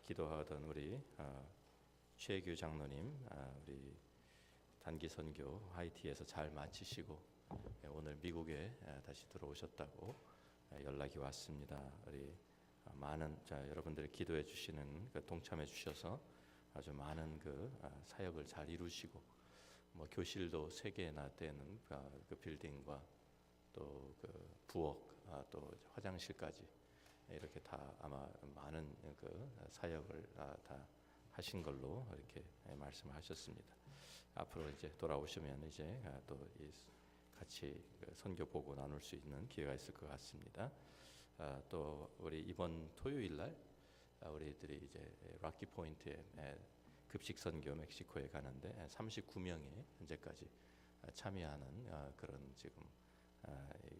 기도하던 우리 최규 장로님, 우리 단기 선교 하이티에서 잘 마치시고 오늘 미국에 다시 들어오셨다고 연락이 왔습니다. 우리 많은 여러분들이 기도해 주시는 동참해 주셔서 아주 많은 사역을 잘 이루시고 교실도 3개나 되는 그 빌딩과 또 부엌 또 화장실까지 이렇게 다 아마 많은 사역을 다 하신 걸로 이렇게 말씀하셨습니다. 앞으로 이제 돌아오시면 이제 또 같이 선교 보고 나눌 수 있는 기회가 있을 것 같습니다. 또 우리 이번 토요일 날 우리들이 이제 락키 포인트에 급식 선교 멕시코에 가는데 39명이 현재까지 참여하는 그런 지금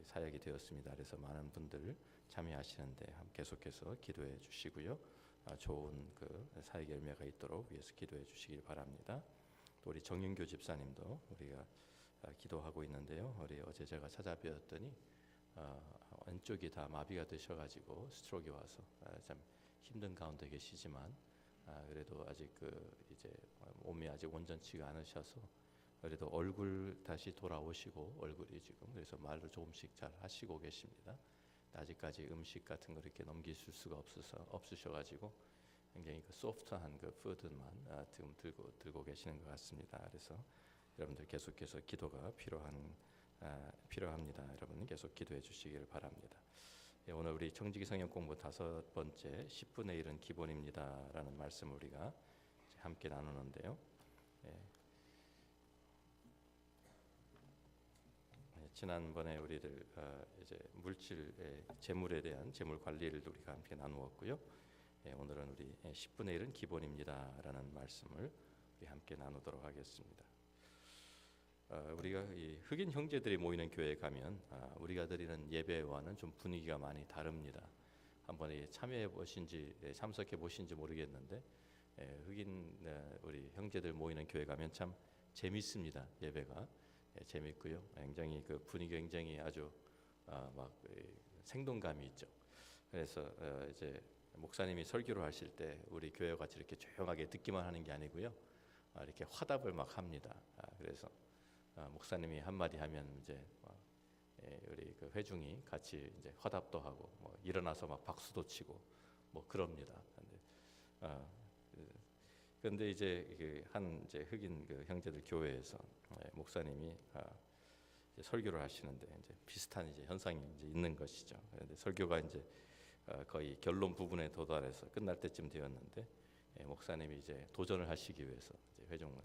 사역이 되었습니다. 그래서 많은 분들 참여하시는데 계속해서 기도해 주시고요. 좋은 사역 열매가 있도록 위해서 기도해 주시길 바랍니다. 또 우리 정윤교 집사님도 우리가 기도하고 있는데요. 우리 어제 제가 찾아뵈었더니 왼쪽이 다 마비가 되셔가지고 스트로크가 와서 참 힘든 가운데 계시지만 그래도 아직 이제 몸이 아직 온전치가 않으셔서 그래도 얼굴 다시 돌아오시고 얼굴이 지금 그래서 말을 조금씩 잘 하시고 계십니다. 아직까지 음식 같은 거 이렇게 넘기실 수가 없으셔가지고 굉장히 소프트한 푸드만 지금 들고 계시는 것 같습니다. 그래서 여러분들 계속해서 기도가 필요합니다. 여러분 계속 기도해 주시기를 바랍니다. 오늘 우리 정직이 성경 공부 5번째 10분의 1은 기본입니다라는 말씀을 우리가 함께 나누는데요. 지난번에 우리들 이제 물질의 재물에 대한 재물 관리를 우리가 함께 나누었고요. 오늘은 우리 10분의 1은 기본입니다라는 말씀을 우리 함께 나누도록 하겠습니다. 우리가 이 흑인 형제들이 모이는 교회에 가면 우리가 드리는 예배와는 좀 분위기가 많이 다릅니다. 한번 참여해 보신지 참석해 보신지 모르겠는데 흑인 우리 형제들 모이는 교회 가면 참 재밌습니다. 예배가 재밌고요. 굉장히 분위기 굉장히 아주 막 생동감이 있죠. 그래서 이제 목사님이 설교를 하실 때 우리 교회와 같이 이렇게 조용하게 듣기만 하는 게 아니고요. 이렇게 화답을 막 합니다. 그래서 목사님이 한마디 하면 이제 우리 회중이 같이 이제 화답도 하고 일어나서 막 박수도 치고 그럽니다. 그런데 이제 이제 흑인 형제들 교회에서 목사님이 이제 설교를 하시는데 이제 비슷한 이제 현상이 이제 있는 것이죠. 그런데 설교가 이제 거의 결론 부분에 도달해서 끝날 때쯤 되었는데 목사님이 이제 도전을 하시기 위해서 이제 회중을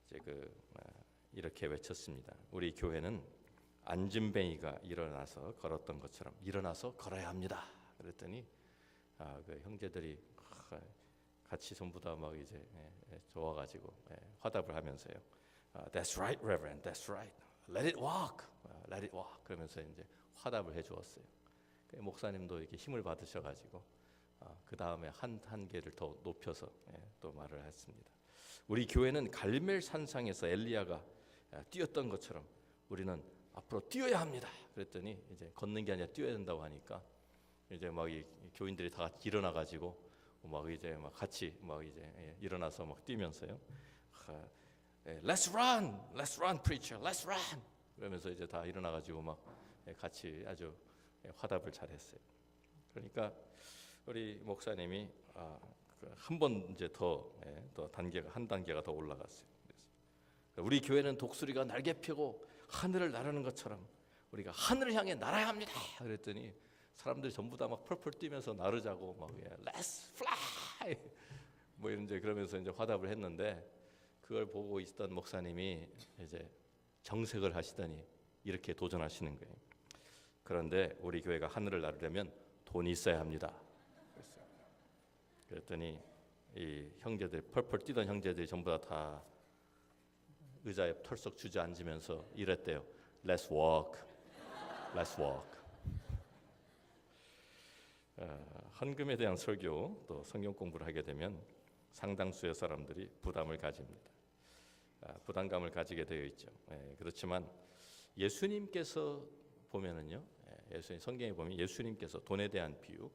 이제 이렇게 외쳤습니다. 우리 교회는 안진뱅이가 일어나서 걸었던 것처럼 일어나서 걸어야 합니다. 그랬더니 형제들이 같이 전부 다 막 이제 좋아가지고 화답을 하면서요. That's right, Reverend. That's right. Let it walk. Let it walk. 그러면서 이제 화답을 해주었어요. 목사님도 이렇게 힘을 받으셔가지고 그 다음에 한 단계를 더 높여서 또 말을 했습니다. 우리 교회는 갈멜 산상에서 엘리야가 뛰었던 것처럼 우리는 앞으로 뛰어야 합니다. 그랬더니 이제 걷는 게 아니라 뛰어야 된다고 하니까 이제 막 이 교인들이 다 같이 일어나가지고 막 이제 막 같이 막 이제 일어나서 막 뛰면서요. Let's run, preacher, let's run. 그러면서 이제 다 일어나가지고 막 같이 아주 화답을 잘했어요. 그러니까 우리 목사님이 한 번 이제 더 단계가 한 단계가 더 올라갔어요. 그래서 우리 교회는 독수리가 날개 펴고 하늘을 나르는 것처럼 우리가 하늘을 향해 날아야 합니다. 그랬더니 사람들이 전부 다 막 펄펄 뛰면서 나르자고 막 Let's fly 이제 그러면서 이제 화답을 했는데 그걸 보고 있던 목사님이 이제 정색을 하시더니 이렇게 도전하시는 거예요. 그런데 우리 교회가 하늘을 나르려면 돈이 있어야 합니다. 그랬더니 이 형제들 펄펄 뛰던 형제들이 전부 다 의자에 털썩 주저앉으면서 이랬대요. Let's walk, let's walk. 헌금에 대한 설교 또 성경 공부를 하게 되면 상당수의 사람들이 부담을 가집니다. 부담감을 가지게 되어 있죠. 그렇지만 예수님께서 보면은요, 예수님 성경에 보면 예수님께서 돈에 대한 비유,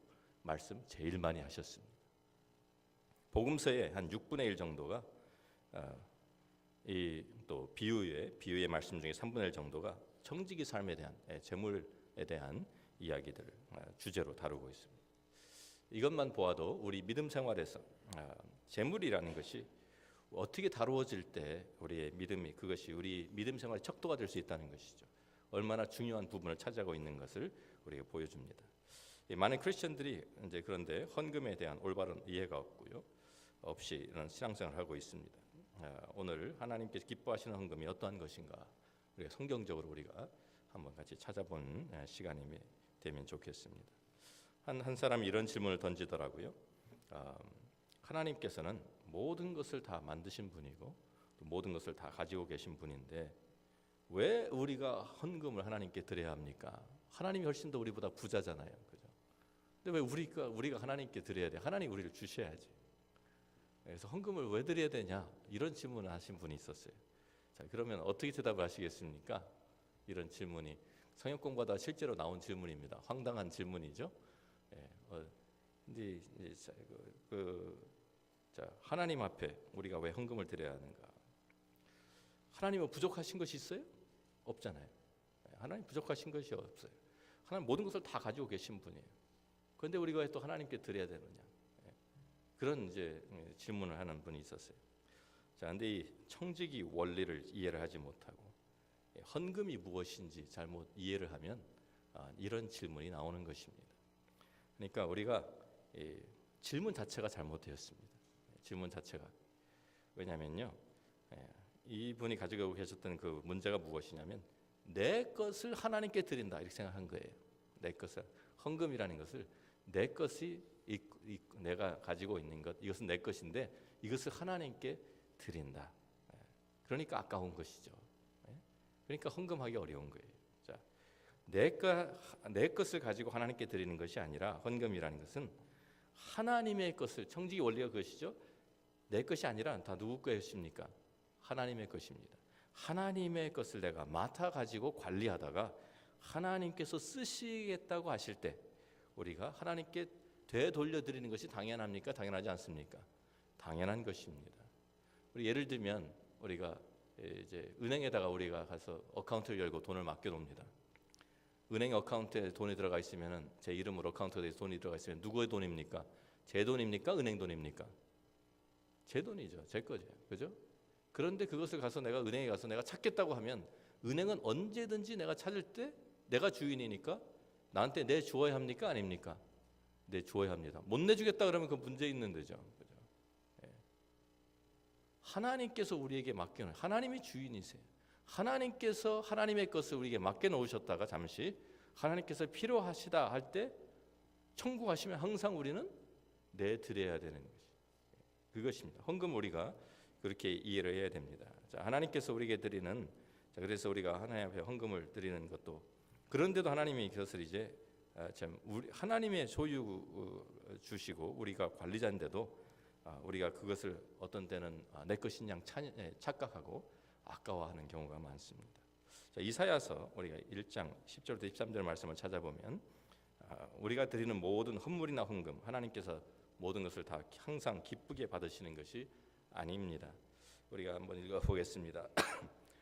말씀 제일 많이 하셨습니다. 복음서의 한 6분의 1 정도가 이 또 비유의 말씀 중에 3분의 1 정도가 청지기 삶에 대한 재물에 대한 이야기들을 주제로 다루고 있습니다. 이것만 보아도 우리 믿음 생활에서 재물이라는 것이 어떻게 다루어질 때 우리의 믿음이 그것이 우리 믿음 생활의 척도가 될 수 있다는 것이죠. 얼마나 중요한 부분을 차지하고 있는 것을 우리에게 보여줍니다. 많은 크리스천들이 이제 그런데 헌금에 대한 올바른 이해가 없이 이런 신앙생활을 하고 있습니다. 오늘 하나님께서 기뻐하시는 헌금이 어떠한 것인가 우리가 성경적으로 우리가 한번 같이 찾아보는 시간이 되면 좋겠습니다. 한 사람이 이런 질문을 던지더라고요. 하나님께서는 모든 것을 다 만드신 분이고 또 모든 것을 다 가지고 계신 분인데 왜 우리가 헌금을 하나님께 드려야 합니까? 하나님이 훨씬 더 우리보다 부자잖아요, 그죠? 근데 왜 우리가 하나님께 드려야 돼? 하나님 우리를 주셔야지. 그래서 헌금을 왜 드려야 되냐? 이런 질문을 하신 분이 있었어요. 자, 그러면 어떻게 대답을 하시겠습니까? 이런 질문이 성역 공부하다 실제로 나온 질문입니다. 황당한 질문이죠. 근데 하나님 앞에 우리가 왜 헌금을 드려야 하는가? 하나님은 부족하신 것이 있어요? 없잖아요. 하나님 부족하신 것이 없어요. 하나님 모든 것을 다 가지고 계신 분이에요. 그런데 우리가 왜 또 하나님께 드려야 되느냐? 그런 이제 질문을 하는 분이 있었어요. 자, 근데 이 청지기 원리를 이해를 하지 못하고 헌금이 무엇인지 잘못 이해를 하면 이런 질문이 나오는 것입니다. 그러니까 우리가 질문 자체가 잘못되었습니다. 질문 자체가 왜냐면요, 이분이 가지고 계셨던 그 문제가 무엇이냐면 내 것을 하나님께 드린다 이렇게 생각한 거예요. 내 것을 헌금이라는 것을 내 것이 내가 가지고 있는 것 이것은 내 것인데 이것을 하나님께 드린다. 그러니까 아까운 것이죠. 그러니까 헌금하기 어려운 거예요. 자, 내 것을 가지고 하나님께 드리는 것이 아니라 헌금이라는 것은 하나님의 것을 청지기 원리가 그것이죠. 내 것이 아니라 다 누구 것입니까? 하나님의 것입니다. 하나님의 것을 내가 맡아 가지고 관리하다가 하나님께서 쓰시겠다고 하실 때 우리가 하나님께 되돌려드리는 것이 당연합니까? 당연하지 않습니까? 당연한 것입니다. 우리 예를 들면 우리가 이제 은행에다가 우리가 가서 어카운트를 열고 돈을 맡겨놓습니다. 은행 어카운트에 돈이 들어가 있으면은 제 이름으로 어카운트에 돈이 들어가 있으면 누구의 돈입니까? 제 돈입니까? 은행 돈입니까? 제 돈이죠. 제 거죠. 그죠? 그런데 그것을 가서 내가 은행에 가서 내가 찾겠다고 하면 은행은 언제든지 내가 찾을 때 내가 주인이니까 나한테 내주어야 합니까? 아닙니까? 내주어야 합니다. 못 내주겠다 그러면 그 문제 있는 데죠. 그죠? 하나님께서 우리에게 맡겨놓은 하나님이 주인이세요. 하나님께서 하나님의 것을 우리에게 맡겨놓으셨다가 잠시 하나님께서 필요하시다 할 때 청구하시면 항상 우리는 내드려야 되는 것이 그것입니다. 헌금 우리가 그렇게 이해를 해야 됩니다. 자, 하나님께서 우리에게 드리는 그래서 우리가 하나님 앞에 헌금을 드리는 것도 그런데도 하나님이 그것을 이제 하나님의 소유 주시고 우리가 관리자인데도 우리가 그것을 어떤 때는 내 것인 양 착각하고 아까워하는 경우가 많습니다. 자, 이사야서 우리가 1장 10절부터 13절 말씀을 찾아보면 우리가 드리는 모든 헌물이나 헌금 하나님께서 모든 것을 다 항상 기쁘게 받으시는 것이 아닙니다. 우리가 한번 읽어보겠습니다.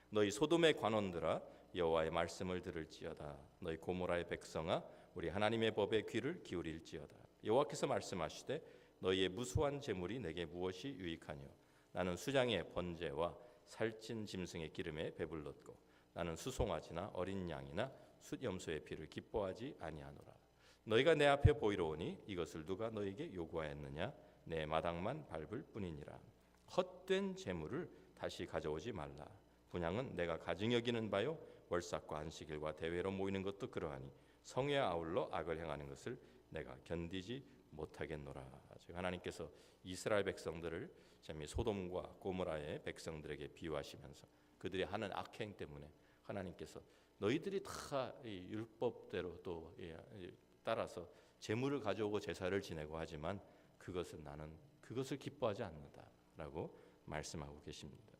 너희 소돔의 관원들아 여호와의 말씀을 들을지어다. 너희 고모라의 백성아 우리 하나님의 법에 귀를 기울일지어다. 여호와께서 말씀하시되 너희의 무수한 재물이 내게 무엇이 유익하뇨? 나는 수장의 번제와 살찐 짐승의 기름에 배불렀고 나는 수송아지나 어린 양이나 숫염소의 피를 기뻐하지 아니하노라. 너희가 내 앞에 보이러 오니 이것을 누가 너희에게 요구하였느냐? 내 마당만 밟을 뿐이니라. 헛된 재물을 다시 가져오지 말라. 분향은 내가 가증 여기는 바요 월삭과 안식일과 대회로 모이는 것도 그러하니 성에 아울러 악을 행하는 것을 내가 견디지 못하겠노라. 즉 하나님께서 이스라엘 백성들을 소돔과 고모라의 백성들에게 비유하시면서 그들이 하는 악행 때문에 하나님께서 너희들이 다 율법대로 또 따라서 제물을 가져오고 제사를 지내고 하지만 그것은 나는 그것을 기뻐하지 않는다라고 말씀하고 계십니다.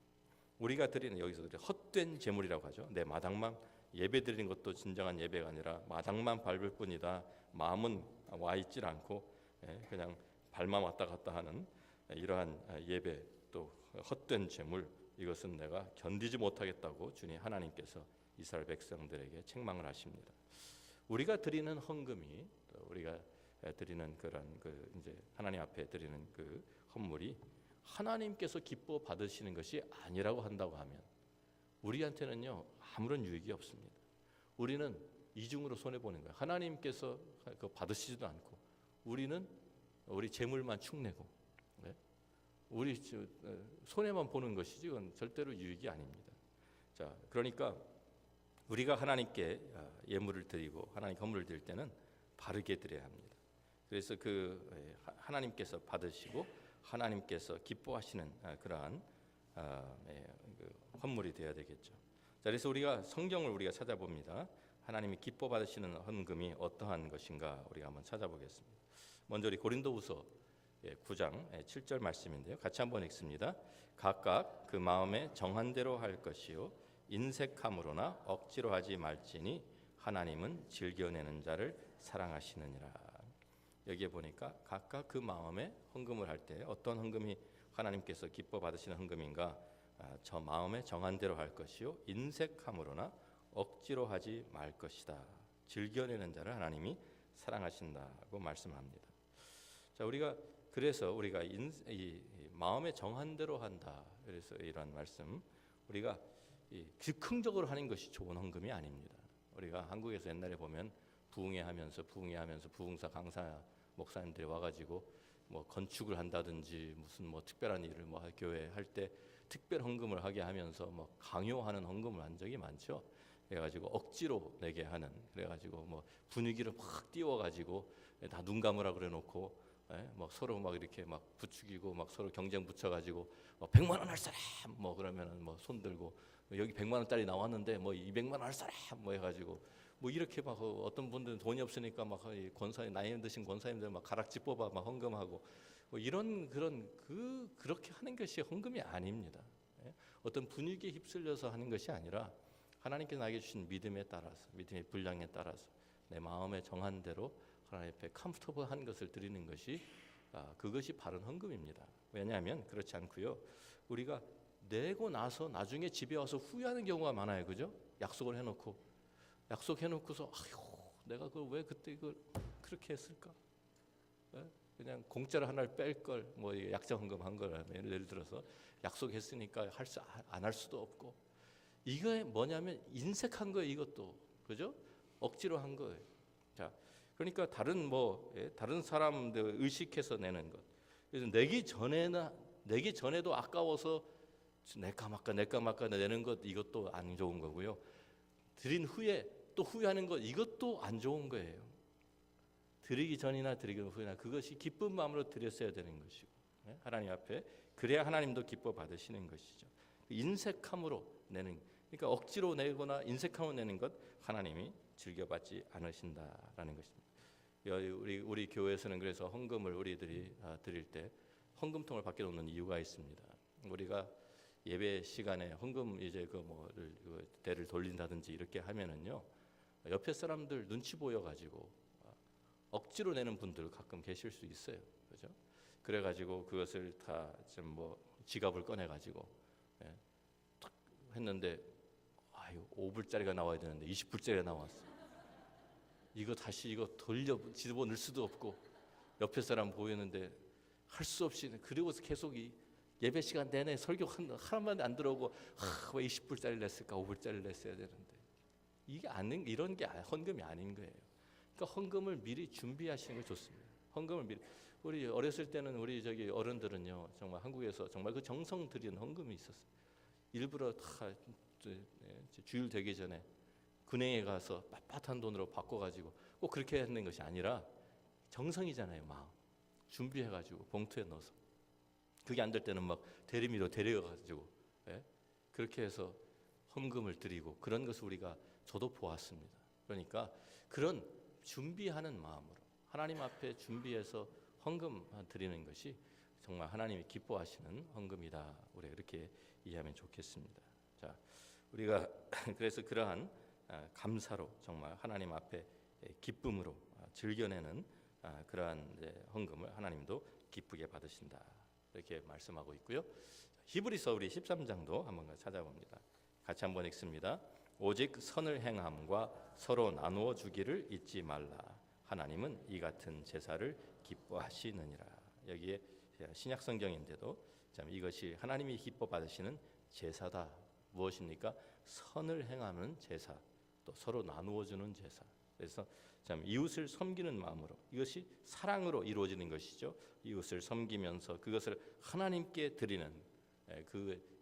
우리가 드리는 여기서 헛된 제물이라고 하죠. 내 마당만 예배 드리는 것도 진정한 예배가 아니라 마당만 밟을 뿐이다. 마음은 와 있질 않고 그냥 발만 왔다 갔다 하는 이러한 예배 또 헛된 제물, 이것은 내가 견디지 못하겠다고 주님 하나님께서 이스라엘 백성들에게 책망을 하십니다. 우리가 드리는 헌금이, 우리가 드리는 그런 이제 하나님 앞에 드리는 그 헌물이 하나님께서 기뻐 받으시는 것이 아니라고 한다고 하면 우리한테는요 아무런 유익이 없습니다. 우리는 이중으로 손해 보는 거예요. 하나님께서 그거 받으시지도 않고 우리는 우리 재물만 축내고 우리 손해만 보는 것이지 이건 절대로 유익이 아닙니다. 자, 그러니까 우리가 하나님께 예물을 드리고 하나님 헌물을 드릴 때는 바르게 드려야 합니다. 그래서 하나님께서 받으시고 하나님께서 기뻐하시는 그러한 헌물이 되어야 되겠죠. 자, 그래서 우리가 성경을 우리가 찾아봅니다. 하나님이 기뻐 받으시는 헌금이 어떠한 것인가 우리가 한번 찾아보겠습니다. 먼저 우리 고린도후서 9장 7절 말씀인데요. 같이 한번 읽습니다. 각각 그 마음에 정한 대로 할 것이요 인색함으로나 억지로 하지 말지니 하나님은 즐겨내는 자를 사랑하시느니라. 여기에 보니까 각각 그 마음에 헌금을 할 때 어떤 헌금이 하나님께서 기뻐 받으시는 헌금인가? 저 마음에 정한 대로 할 것이요 인색함으로나 억지로 하지 말 것이다. 즐겨내는 자를 하나님이 사랑하신다고 말씀합니다. 자, 그래서 우리가 이 마음에 정한 대로 한다. 그래서 이런 말씀, 우리가 즉흥적으로 하는 것이 좋은 헌금이 아닙니다. 우리가 한국에서 옛날에 보면 부흥회하면서 부흥사 강사 목사님들이 와가지고 뭐 건축을 한다든지 무슨 뭐 특별한 일을 뭐 교회 할 때 특별 헌금을 하게 하면서 뭐 강요하는 헌금을 한 적이 많죠. 그래가지고 억지로 내게 하는, 그래가지고 뭐 분위기를 막 띄워가지고 다 눈 감으라 그래놓고 뭐 서로 막 이렇게 막 부추기고 막 서로 경쟁 붙여가지고 100만 원 할 사람 뭐 그러면은 뭐 손 들고 여기 100만 원짜리 나왔는데 뭐 200만 원 할 사람 뭐 해가지고 뭐 이렇게 막 어떤 분들은 돈이 없으니까 막 권사님, 나이 드신 권사님들 막 가락지 뽑아 막 헌금하고 뭐 이런 그렇게 하는 것이 헌금이 아닙니다. 어떤 분위기에 휩쓸려서 하는 것이 아니라 하나님께서 나에게 주신 믿음에 따라서, 믿음의 분량에 따라서 내 마음에 정한 대로 하나님 앞에 컴포터블한 것을 드리는 것이 그것이 바른 헌금입니다. 왜냐하면 그렇지 않고요. 우리가 내고 나서 나중에 집에 와서 후회하는 경우가 많아요. 그죠? 약속해놓고서 내가 왜 그때 이걸 그렇게 했을까? 그냥 공짜로 하나를 뺄 걸, 뭐 약정 헌금 한 거라면 예를 들어서 약속했으니까 안 할 수도 없고, 이게 뭐냐면 인색한 거예요. 이것도 그죠? 억지로 한 거예요. 자, 그러니까 다른 사람들 의식해서 내는 것. 그래서 내기 전에도 아까워서 내까 말까 내는 것, 이것도 안 좋은 거고요. 드린 후에 또 후회하는 것, 이것도 안 좋은 거예요. 드리기 전이나 드리기 후에나 그것이 기쁜 마음으로 드렸어야 되는 것이고, 하나님 앞에 그래야 하나님도 기뻐 받으시는 것이죠. 인색함으로 내는, 그러니까 억지로 내거나 인색함으로 내는 것 하나님이 즐겨받지 않으신다라는 것입니다. 우리 교회에서는 그래서 헌금을 우리들이 드릴 때 헌금통을 밖에 놓는 이유가 있습니다. 우리가 예배 시간에 헌금 이제 대를 돌린다든지 이렇게 하면은요, 옆에 사람들 눈치 보여가지고 억지로 내는 분들 가끔 계실 수 있어요, 그죠? 그래가지고 그것을 다 좀 지갑을 꺼내가지고 탁 했는데 5불짜리가 나와야 되는데 20불짜리가 나왔어. 이거 다시 돌려 집어넣을 수도 없고 옆에 사람 보이는데 할 수 없이, 그리고서 계속 이 예배 시간 내내 설교 하나만 안 들어오고 왜 20불짜리 냈을까, 5불짜리 냈어야 되는데, 이런 게 헌금이 아닌 거예요. 그러니까 헌금을 미리 준비하시는 게 좋습니다. 헌금을 미리, 우리 어렸을 때는 우리 어른들은요, 정말 한국에서 정말 그 정성 들인 헌금이 있었어요. 일부러 다 주일 되기 전에 은행에 가서 빳빳한 돈으로 바꿔가지고 꼭 그렇게 하는 것이 아니라 정성이잖아요. 마음 준비해가지고 봉투에 넣어서, 그게 안 될 때는 막 대리미로 데려가지고 그렇게 해서 헌금을 드리고, 그런 것을 저도 보았습니다. 그러니까 그런 준비하는 마음으로 하나님 앞에 준비해서 헌금 드리는 것이 정말 하나님이 기뻐하시는 헌금이다. 우리가 이렇게 이해하면 좋겠습니다. 자, 우리가 그래서 그러한 감사로 정말 하나님 앞에 기쁨으로 즐겨내는 그러한 이제 헌금을 하나님도 기쁘게 받으신다. 이렇게 말씀하고 있고요. 히브리서 우리 13장도 한번 찾아봅니다. 같이 한번 읽습니다. 오직 선을 행함과 서로 나누어 주기를 잊지 말라. 하나님은 이 같은 제사를 기뻐하시느니라. 여기에 신약 성경인데도 참 이것이 하나님이 기뻐 받으시는 제사다. 무엇입니까? 선을 행하는 제사, 또 서로 나누어 주는 제사. 그래서 참 이웃을 섬기는 마음으로, 이것이 사랑으로 이루어지는 것이죠. 이웃을 섬기면서 그것을 하나님께 드리는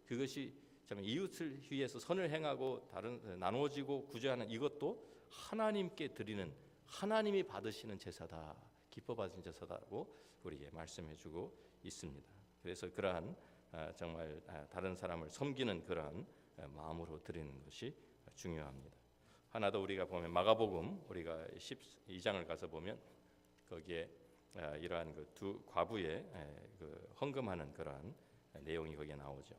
그것이 참 이웃을 위해서 선을 행하고 다른 나누어지고 구제하는 이것도 하나님께 드리는, 하나님이 받으시는 제사다, 기뻐 받으신 제사다고 우리에게 말씀해주고 있습니다. 그래서 그러한 정말 다른 사람을 섬기는 그러한 마음으로 드리는 것이 중요합니다. 하나 더 우리가 보면 마가복음 우리가 12장을 가서 보면 거기에 이러한 그 두 과부의 그 헌금하는 그러한 내용이 거기에 나오죠.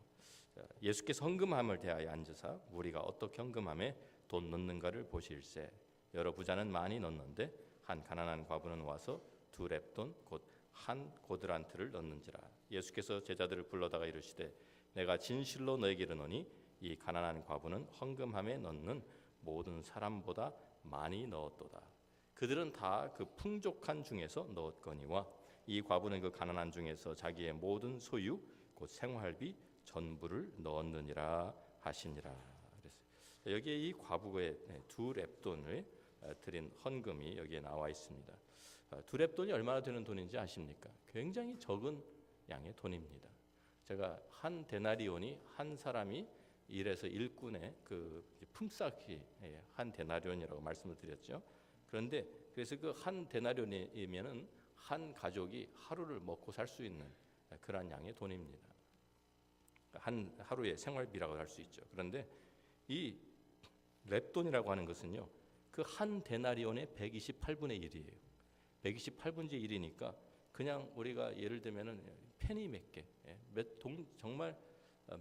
예수께서 헌금함을 대하여 앉으사 우리가 어떻게 헌금함에 돈 넣는가를 보실세. 여러 부자는 많이 넣는데 한 가난한 과부는 와서 2렙돈 곧 한 고드란트를 넣는지라. 예수께서 제자들을 불러다가 이르시되 내가 진실로 너에게 이르노니 이 가난한 과부는 헌금함에 넣는 모든 사람보다 많이 넣었도다. 그들은 다 그 풍족한 중에서 넣었거니와 이 과부는 그 가난한 중에서 자기의 모든 소유 곧 생활비 전부를 넣었느니라 하시니라. 그래서 여기에 이 과부의 2렙돈을 드린 헌금이 여기에 나와 있습니다. 2렙돈이 얼마나 되는 돈인지 아십니까? 굉장히 적은 양의 돈입니다. 제가 한 데나리온이 한 사람이 일에서 일꾼의 그 품삯이 한 데나리온이라고 말씀을 드렸죠. 그런데 그래서 그 한 데나리온이면은 한 가족이 하루를 먹고 살 수 있는 그러한 양의 돈입니다. 한 하루의 생활비라고 할 수 있죠. 그런데 이 렙돈이라고 하는 것은요, 그 한 데나리온의 128분의 1이에요. 128분의 1이니까 그냥 우리가 예를 들면은 페니 몇 개, 정말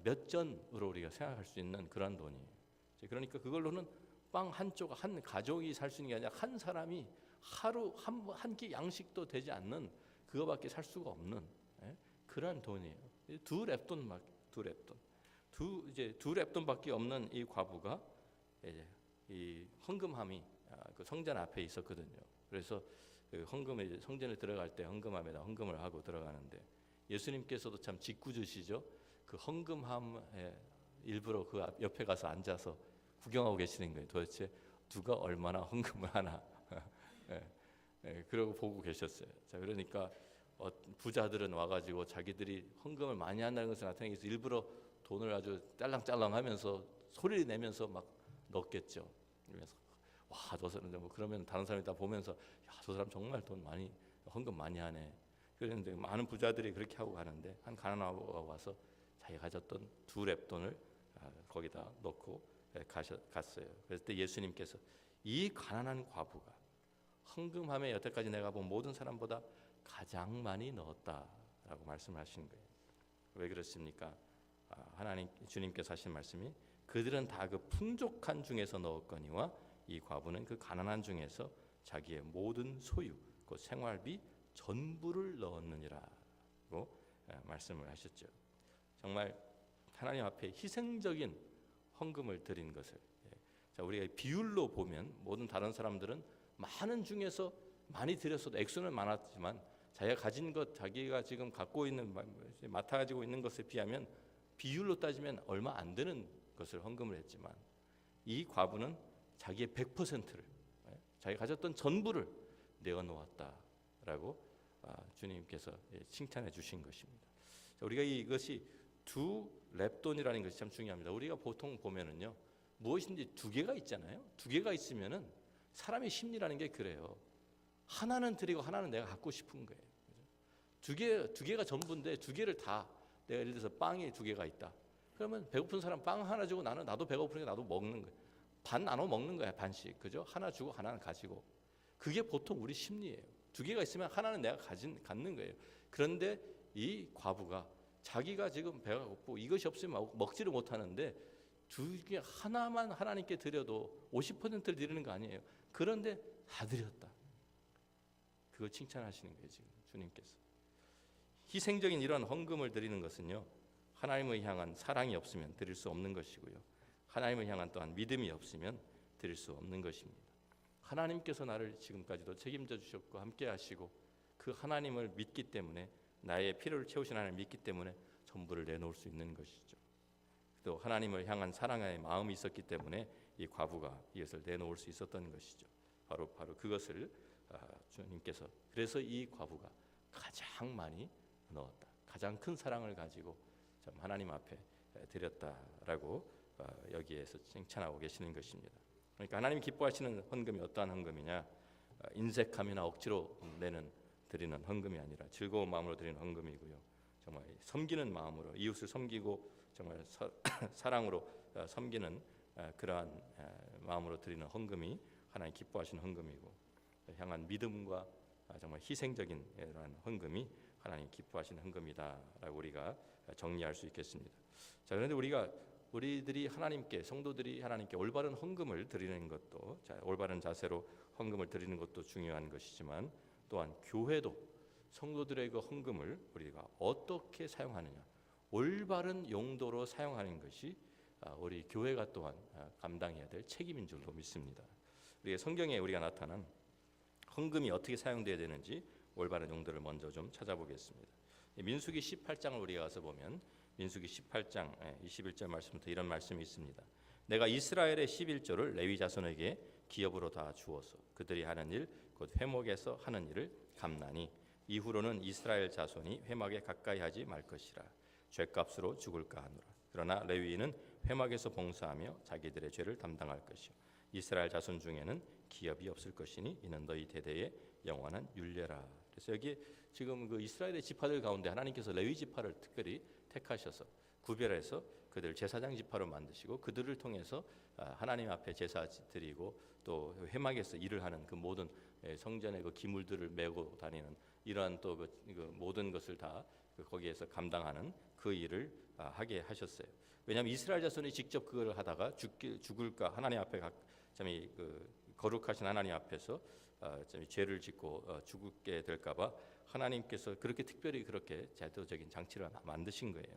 몇 전으로 우리가 생각할 수 있는 그런 돈이에요. 그러니까 그걸로는 빵 한쪽 한 가족이 살 수 있는 게 아니라 한 사람이 하루 한 끼 양식도 되지 않는 그거밖에 살 수가 없는 그런 돈이에요. 2렙돈, 2렙돈. 이제 2렙돈밖에 없는 이 과부가 이제 이 헌금함이 그 성전 앞에 있었거든요. 그래서 그 헌금에 성전에 들어갈 때 헌금함에다 헌금을 하고 들어가는데 예수님께서도 참 짓궂으시죠. 그 헌금함에 일부러 그 옆에 가서 앉아서 구경하고 계시는 거예요. 도대체 누가 얼마나 헌금을 하나. 그러고 보고 계셨어요. 자, 그러니까 부자들은 와가지고 자기들이 헌금을 많이 한다는 것을 나타내기 위해서 일부러 돈을 아주 짤랑짤랑하면서 소리를 내면서 막 넣겠죠. 그러면서 와, 저 사람 뭐 그러면 다른 사람이 다 보면서 야, 저 사람 정말 돈 많이 헌금 많이 하네. 그런데 많은 부자들이 그렇게 하고 가는데 한 가난한 아버가 와서 자기가 가졌던 2렙돈을 거기다 넣고 갔어요. 그랬을 때 예수님께서 이 가난한 과부가 헌금함에 여태까지 내가 본 모든 사람보다 가장 많이 넣었다라고 말씀하신 거예요. 왜 그렇습니까? 하나님 주님께서 하신 말씀이 그들은 다 그 풍족한 중에서 넣었거니와 이 과부는 그 가난한 중에서 자기의 모든 소유, 그 생활비 전부를 넣었느니라고 말씀을 하셨죠. 정말 하나님 앞에 희생적인 헌금을 드린 것을, 자, 우리가 비율로 보면 모든 다른 사람들은 많은 중에서 많이 드렸어도 액수는 많았지만 자기가 가진 것, 자기가 지금 갖고 있는 맡아 가지고 있는 것에 비하면 비율로 따지면 얼마 안 되는 것을 헌금을 했지만 이 과부는 자기의 100%를, 자기가 가졌던 전부를 내어놓았다라고 주님께서 칭찬해 주신 것입니다. 우리가 이것이 2렙돈이라는 것이 참 중요합니다. 우리가 보통 보면은요, 무엇인지 2개가 있잖아요. 2개가 있으면은 사람의 심리라는 게 그래요. 하나는 드리고 하나는 내가 갖고 싶은 거예요. 두 개가 전부인데 2개를 다, 내가 예를 들어서 빵이 2개가 있다. 그러면 배고픈 사람 빵 하나 주고 나도 배고프니까 나도 먹는 거예요. 반 나눠 먹는 거야, 반씩. 그죠? 하나 주고 하나는 가지고. 그게 보통 우리 심리예요. 2개가 있으면 하나는 내가 갖는 거예요. 그런데 이 과부가 자기가 지금 배가 고프고 이것이 없으면 먹지를 못하는데 2개 하나만 하나님께 드려도 50%를 드리는 거 아니에요. 그런데 다 드렸다. 그거 칭찬하시는 거예요. 지금 주님께서 희생적인 이런 헌금을 드리는 것은요, 하나님을 향한 사랑이 없으면 드릴 수 없는 것이고요, 하나님을 향한 또한 믿음이 없으면 드릴 수 없는 것입니다. 하나님께서 나를 지금까지도 책임져 주셨고 함께 하시고 그 하나님을 믿기 때문에, 나의 필요를 채우신 하나님을 믿기 때문에 전부를 내놓을 수 있는 것이죠. 또 하나님을 향한 사랑의 마음이 있었기 때문에 이 과부가 이것을 내놓을 수 있었던 것이죠. 바로 그것을 주님께서, 그래서 이 과부가 가장 많이 넣었다, 가장 큰 사랑을 가지고 참 하나님 앞에 드렸다라고 여기에서 칭찬하고 계시는 것입니다. 그러니까 하나님이 기뻐하시는 헌금이 어떠한 헌금이냐, 인색함이나 억지로 드리는 헌금이 아니라 즐거운 마음으로 드리는 헌금이고요, 정말 섬기는 마음으로 이웃을 섬기고 정말 사랑으로 섬기는 그러한 마음으로 드리는 헌금이 하나님 기뻐하시는 헌금이고, 향한 믿음과 정말 희생적인 이러한 헌금이 하나님 기뻐하시는 헌금이다라고 우리가 정리할 수 있겠습니다. 자, 그런데 우리들이 하나님께, 성도들이 하나님께 올바른 헌금을 드리는 것도, 올바른 자세로 헌금을 드리는 것도 중요한 것이지만, 또한 교회도 성도들의 그 헌금을 우리가 어떻게 사용하느냐, 올바른 용도로 사용하는 것이 우리 교회가 또한 감당해야 될 책임인 줄로 믿습니다. 우리의 성경에 우리가 나타난 헌금이 어떻게 사용돼야 되는지 올바른 용도를 먼저 좀 찾아보겠습니다. 민수기 18장을 우리가 가서 보면, 민수기 18장 21절 말씀부터 이런 말씀이 있습니다. 내가 이스라엘의 11조를 레위 자손에게 기업으로 다 주어서 그들이 하는 일, 곧 회막에서 하는 일을 감나니, 이후로는 이스라엘 자손이 회막에 가까이 하지 말 것이라. 죄값으로 죽을까 하노라. 그러나 레위인은 회막에서 봉사하며 자기들의 죄를 담당할 것이요, 이스라엘 자손 중에는 기업이 없을 것이니 이는 너희 대대의 영원한 율례라. 그래서 여기 지금 그 이스라엘의 지파들 가운데 하나님께서 레위 지파를 특별히 택하셔서 구별해서 그들 제사장 지파로 만드시고, 그들을 통해서 하나님 앞에 제사 드리고 또 회막에서 일을 하는 그 모든 성전의 그 기물들을 메고 다니는 이러한 또 그 모든 것을 다 거기에서 감당하는 그 일을 하게 하셨어요. 왜냐하면 이스라엘 자손이 직접 그걸 하다가 죽을까, 하나님 앞에 거룩하신 하나님 앞에서 죄를 짓고 죽게 될까봐 하나님께서 그렇게 특별히 그렇게 제도적인 장치를 만드신 거예요.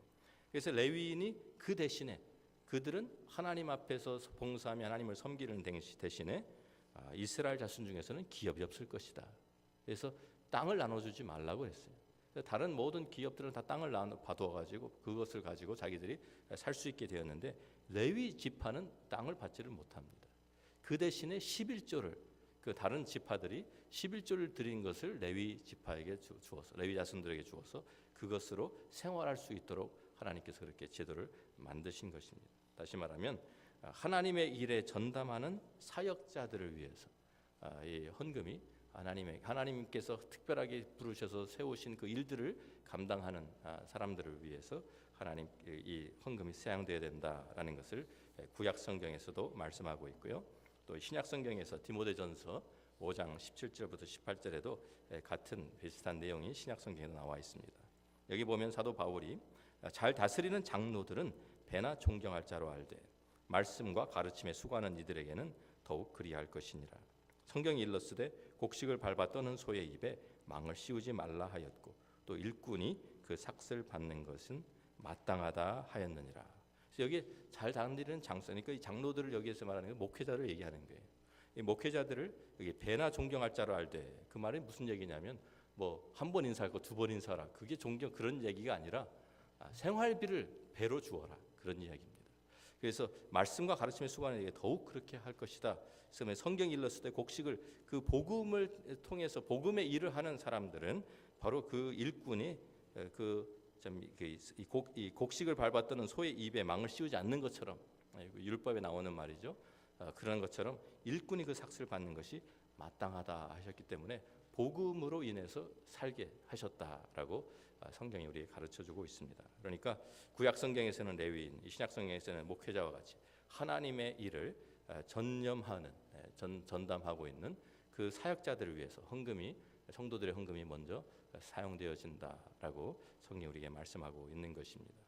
그래서 레위인이 그 대신에, 그들은 하나님 앞에서 봉사하며 하나님을 섬기는 대신에 이스라엘 자손 중에서는 기업이 없을 것이다. 그래서 땅을 나눠주지 말라고 했어요. 다른 모든 기업들은 다 땅을 받아가지고 그것을 가지고 자기들이 살 수 있게 되었는데, 레위 지파는 땅을 받지를 못합니다. 그 대신에 11조를, 그 다른 지파들이 11조를 드린 것을 레위 지파에게 주어서, 레위 자손들에게 주어서 그것으로 생활할 수 있도록 하나님께서 그렇게 제도를 만드신 것입니다. 다시 말하면 하나님의 일에 전담하는 사역자들을 위해서 이 헌금이 하나님께서 특별하게 부르셔서 세우신 그 일들을 감당하는 사람들을 위해서 하나님 이 헌금이 사용되어야 된다라는 것을 구약 성경에서도 말씀하고 있고요. 또 신약 성경에서 디모데전서 5장 17절부터 18절에도 같은 비슷한 내용이 신약 성경에 나와 있습니다. 여기 보면 사도 바울이 잘 다스리는 장로들은 배나 존경할 자로 알되 말씀과 가르침에 수고하는 이들에게는 더욱 그리할 것이니라. 성경이 일렀으되 곡식을 밟아 떠는 소의 입에 망을 씌우지 말라 하였고, 또 일꾼이 그 삭슬 받는 것은 마땅하다 하였느니라. 그래서 여기 잘 다스리는 장로니까 이 장로들을 여기에서 말하는 게 목회자를 얘기하는 거예요. 이 목회자들을 여기 배나 존경할 자로 알되, 그 말이 무슨 얘기냐면 뭐 한 번 인사하고 두 번 인사하라, 그게 존경, 그런 얘기가 아니라 생활비를 배로 주어라, 그런 이야기입니다. 그래서 말씀과 가르침에 수고하는 이에게 더욱 그렇게 할 것이다. 그래서 성경이 일렀을 때 곡식을, 그 복음을 통해서 복음의 일을 하는 사람들은 바로 그 일꾼이 이 곡식을 밟아 떠는 소의 입에 망을 씌우지 않는 것처럼, 율법에 나오는 말이죠. 그런 것처럼 일꾼이 그 삭슬을 받는 것이 마땅하다 하셨기 때문에 복음으로 인해서 살게 하셨다라고 성경이 우리에게 가르쳐주고 있습니다. 그러니까 구약 성경에서는 레위인, 신약 성경에서는 목회자와 같이 하나님의 일을 전념하는, 전담하고 있는 그 사역자들을 위해서 헌금이, 성도들의 헌금이 먼저 사용되어진다라고 성경이 우리에게 말씀하고 있는 것입니다.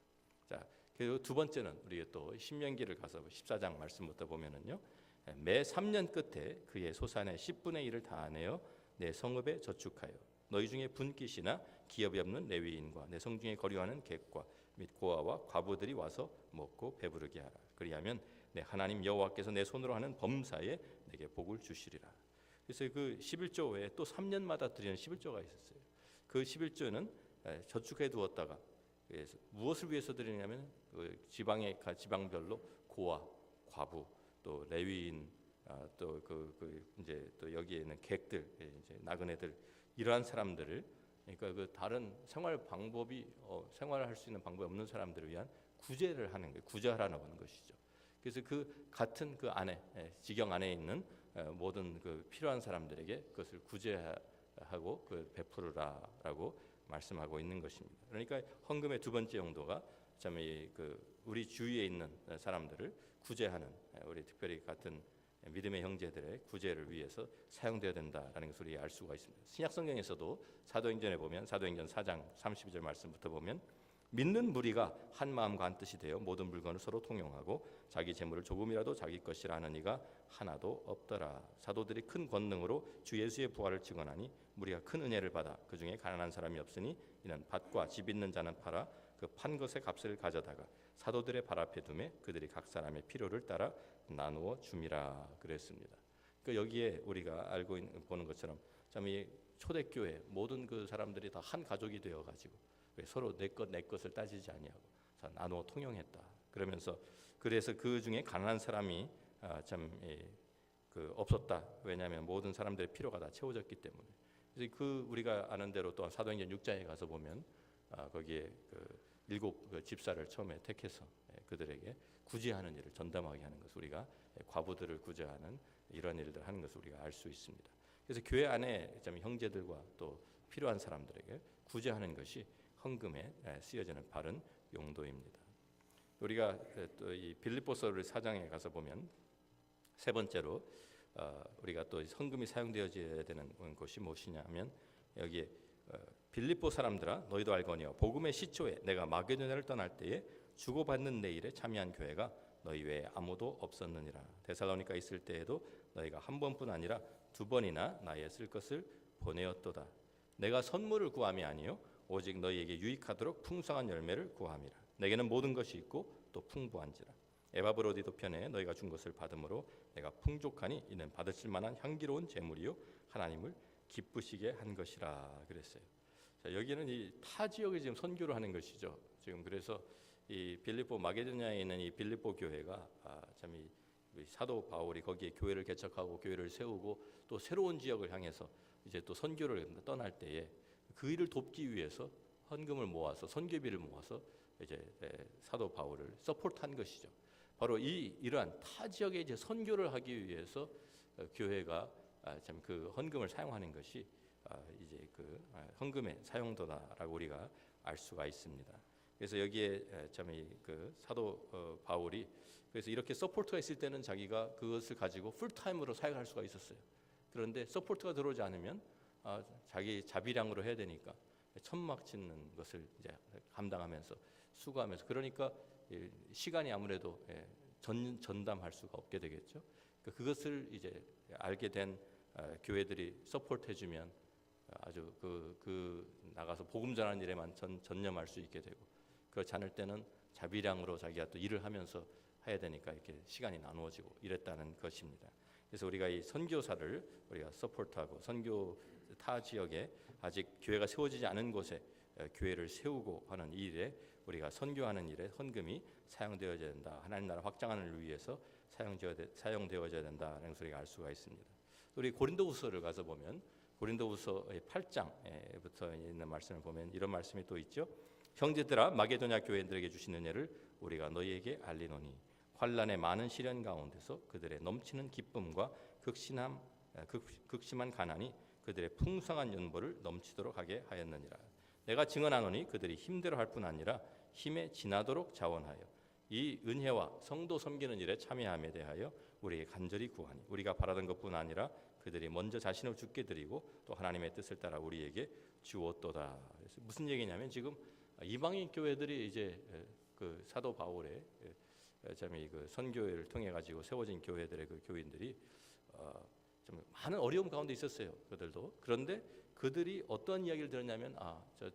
자, 그리고 두 번째는 우리가 또 신명기를 가서 14장 말씀부터 보면은요, 매 3년 끝에 그의 소산의 10분의 1을 다하내어 내 성읍에 저축하여 너희 중에 분깃이나 기업이 없는 레위인과 내 성중에 거류하는 객과 및 고아와 과부들이 와서 먹고 배부르게 하라. 그리하면 내 하나님 여호와께서 내 손으로 하는 범사에 내게 복을 주시리라. 그래서 그 11조 외에 또 3년마다 드리는 11조가 있었어요. 그 11조는 저축해 두었다가 무엇을 위해서 드리냐면 그 지방별로 고아, 과부, 또 레위인, 또 이제 또 여기에 있는 객들, 이제 나그네들 이러한 사람들을, 그러니까 그 다른 생활할 수 있는 방법이 없는 사람들을 위한 구제를 하는 거예요. 구제하라는 것이죠. 그래서 그 같은 그 안에 지경 안에 있는 모든 그 필요한 사람들에게 그것을 구제하고 그 베푸르라라고 말씀하고 있는 것입니다. 그러니까 헌금의 두 번째 용도가 참 우리 주위에 있는 사람들을 구제하는, 우리 특별히 같은 믿음의 형제들의 구제를 위해서 사용되어야 된다라는 것을 우리가 알 수가 있습니다. 신약 성경에서도 사도행전에 보면 사도행전 4장 32절 말씀부터 보면 믿는 무리가 한 마음과 한 뜻이 되어 모든 물건을 서로 통용하고 자기 재물을 조금이라도 자기 것이라 하는 이가 하나도 없더라. 사도들이 큰 권능으로 주 예수의 부활을 증언하니 무리가 큰 은혜를 받아 그 중에 가난한 사람이 없으니 이는 밭과 집 있는 자는 팔아 그 판 것의 값을 가져다가 사도들의 발 앞에 두매 그들이 각 사람의 필요를 따라 나누어 줌이라 그랬습니다. 그 여기에 우리가 알고 보는 것처럼 참 이 초대교회 모든 그 사람들이 다 한 가족이 되어 가지고 서로 내 것을 따지지 아니하고 나누어 통용했다. 그러면서 그래서 그 중에 가난한 사람이 없었다. 왜냐하면 모든 사람들의 필요가 다 채워졌기 때문에. 그래서 그 우리가 아는 대로 또한 사도행전 6장에 가서 보면 거기에 그 7 집사를 처음에 택해서 그들에게 구제하는 일을 전담하게 하는 것, 우리가 과부들을 구제하는 이런 일들 하는 것을 우리가 알 수 있습니다. 그래서 교회 안에 형제들과 또 필요한 사람들에게 구제하는 것이 헌금에 쓰여지는 바른 용도입니다. 우리가 또 이 빌립보서를 4장에 가서 보면 세 번째로 우리가 또 헌금이 사용되어져야 되는 것이 무엇이냐면 여기에 빌립보 사람들아 너희도 알거니와 복음의 시초에 내가 마게도냐를 떠날 때에 주고받는 내 일에 참여한 교회가 너희 외에 아무도 없었느니라. 데살로니가 있을 때에도 너희가 한 번뿐 아니라 두 번이나 나의 쓸 것을 보내었도다. 내가 선물을 구함이 아니요 오직 너희에게 유익하도록 풍성한 열매를 구함이라. 내게는 모든 것이 있고 또 풍부한지라. 에바브로디도 편에 너희가 준 것을 받음으로 내가 풍족하니 이는 받으실 만한 향기로운 제물이요 하나님을 기쁘시게 한 것이라 그랬어요. 자, 여기는 이 타 지역에 지금 선교를 하는 것이죠. 지금 그래서 이 빌립보 마게도냐에 있는 이 빌립보 교회가 참 이 사도 바울이 거기에 교회를 개척하고 교회를 세우고 또 새로운 지역을 향해서 이제 또 선교를 떠날 때에 그 일을 돕기 위해서 헌금을 모아서 선교비를 모아서 이제 사도 바울을 서포트한 것이죠. 바로 이러한 타 지역에 이제 선교를 하기 위해서 교회가 참 그 헌금을 사용하는 것이 이제 그 헌금의 사용도다라고 우리가 알 수가 있습니다. 그래서 여기에 참 그 사도 바울이 그래서 이렇게 서포트가 있을 때는 자기가 그것을 가지고 풀타임으로 사역할 수가 있었어요. 그런데 서포트가 들어오지 않으면 자기 자비량으로 해야 되니까 천막 짓는 것을 이제 감당하면서 수고하면서 그러니까 시간이 아무래도 전담할 수가 없게 되겠죠. 그것을 이제 알게 된 교회들이 서포트해주면 아주 나가서 복음 전하는 일에만 전념할 수 있게 되고 그렇지 않을 때는 자비량으로 자기가 또 일을 하면서 해야 되니까 이렇게 시간이 나누어지고 이랬다는 것입니다. 그래서 우리가 이 선교사를 우리가 서포트하고 선교 타 지역에 아직 교회가 세워지지 않은 곳에 교회를 세우고 하는 이 일에 우리가 선교하는 일에 헌금이 사용되어져야 된다. 하나님 나라 확장하는 을 위해서 사용되어져야 된다는 소리가 알 수가 있습니다. 우리 고린도후서를 가서 보면 고린도후서 8장부터 있는 말씀을 보면 이런 말씀이 또 있죠. 형제들아 마게도냐 교회들에게 주신 은혜를 우리가 너희에게 알리노니 환난의 많은 시련 가운데서 그들의 넘치는 기쁨과 극심한 가난이 그들의 풍성한 연보를 넘치도록 하게 하였느니라. 내가 증언하노니 그들이 힘대로 할 뿐 아니라 힘에 지나도록 자원하여 이 은혜와 성도 섬기는 일에 참여함에 대하여 우리에게 간절히 구하니 우리가 바라던 것뿐 아니라 그들이 먼저 자신을 주께 드리고 또 하나님의 뜻을 따라 우리에게 주었도다. 그래서 무슨 얘기냐면 지금 이방인 교회들이 이제 그 사도 바울의 그 선교회를 통해 가지고 세워진 교회들의 그 교인들이 좀 많은 어려움 가운데 있었어요. 그들도. 그런데 그들이 어떤 이야기를 들었냐면 저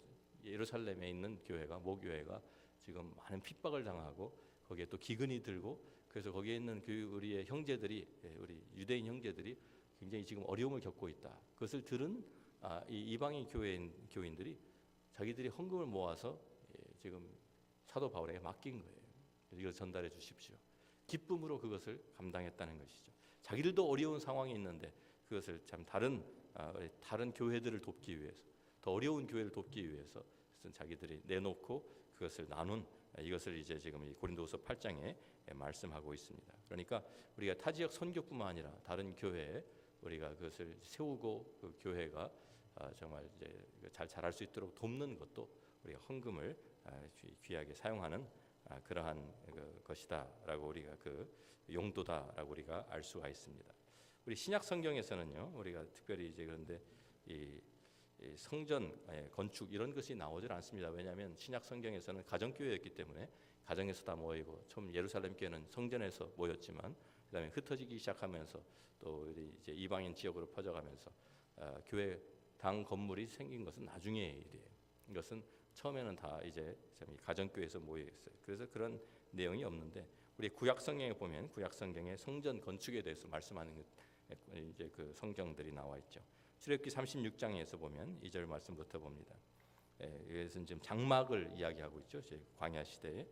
예루살렘에 있는 교회가 모교회가 지금 많은 핍박을 당하고 거기에 또 기근이 들고 그래서 거기에 있는 우리의 형제들이 우리 유대인 형제들이 굉장히 지금 어려움을 겪고 있다. 그것을 들은 이 이방인 교인들이 자기들이 헌금을 모아서 지금 사도 바울에게 맡긴 거예요. 이걸 전달해 주십시오. 기쁨으로 그것을 감당했다는 것이죠. 자기들도 어려운 상황이 있는데 그것을 참 다른 교회들을 돕기 위해서 더 어려운 교회를 돕기 위해서 자기들이 내놓고 그것을 나눈 이것을 이제 지금 이 고린도후서 8장에 말씀하고 있습니다. 그러니까 우리가 타 지역 선교뿐만 아니라 다른 교회에 우리가 그것을 세우고 그 교회가 정말 이제 잘 자랄 수 있도록 돕는 것도 우리가 헌금을 귀하게 사용하는 그러한 것이다라고 우리가 그 용도다라고 우리가 알 수가 있습니다. 우리 신약 성경에서는요, 우리가 특별히 이제 그런데 이 성전 건축 이런 것이 나오질 않습니다. 왜냐하면 신약 성경에서는 가정교회였기 때문에 가정에서 다 모이고 처음 예루살렘 교회는 성전에서 모였지만 그다음에 흩어지기 시작하면서 또 이제 이방인 지역으로 퍼져가면서 교회 당 건물이 생긴 것은 나중의 일이에요. 이것은 처음에는 다 이제 가정교회에서 모여 있어요. 그래서 그런 내용이 없는데 우리 구약 성경에 보면 구약 성경의 성전 건축에 대해서 말씀하는 이제 그 성경들이 나와 있죠. 출애굽기 36장에서 보면 2절 말씀부터 봅니다. 이것은 지금 장막을 이야기하고 있죠. 광야 시대에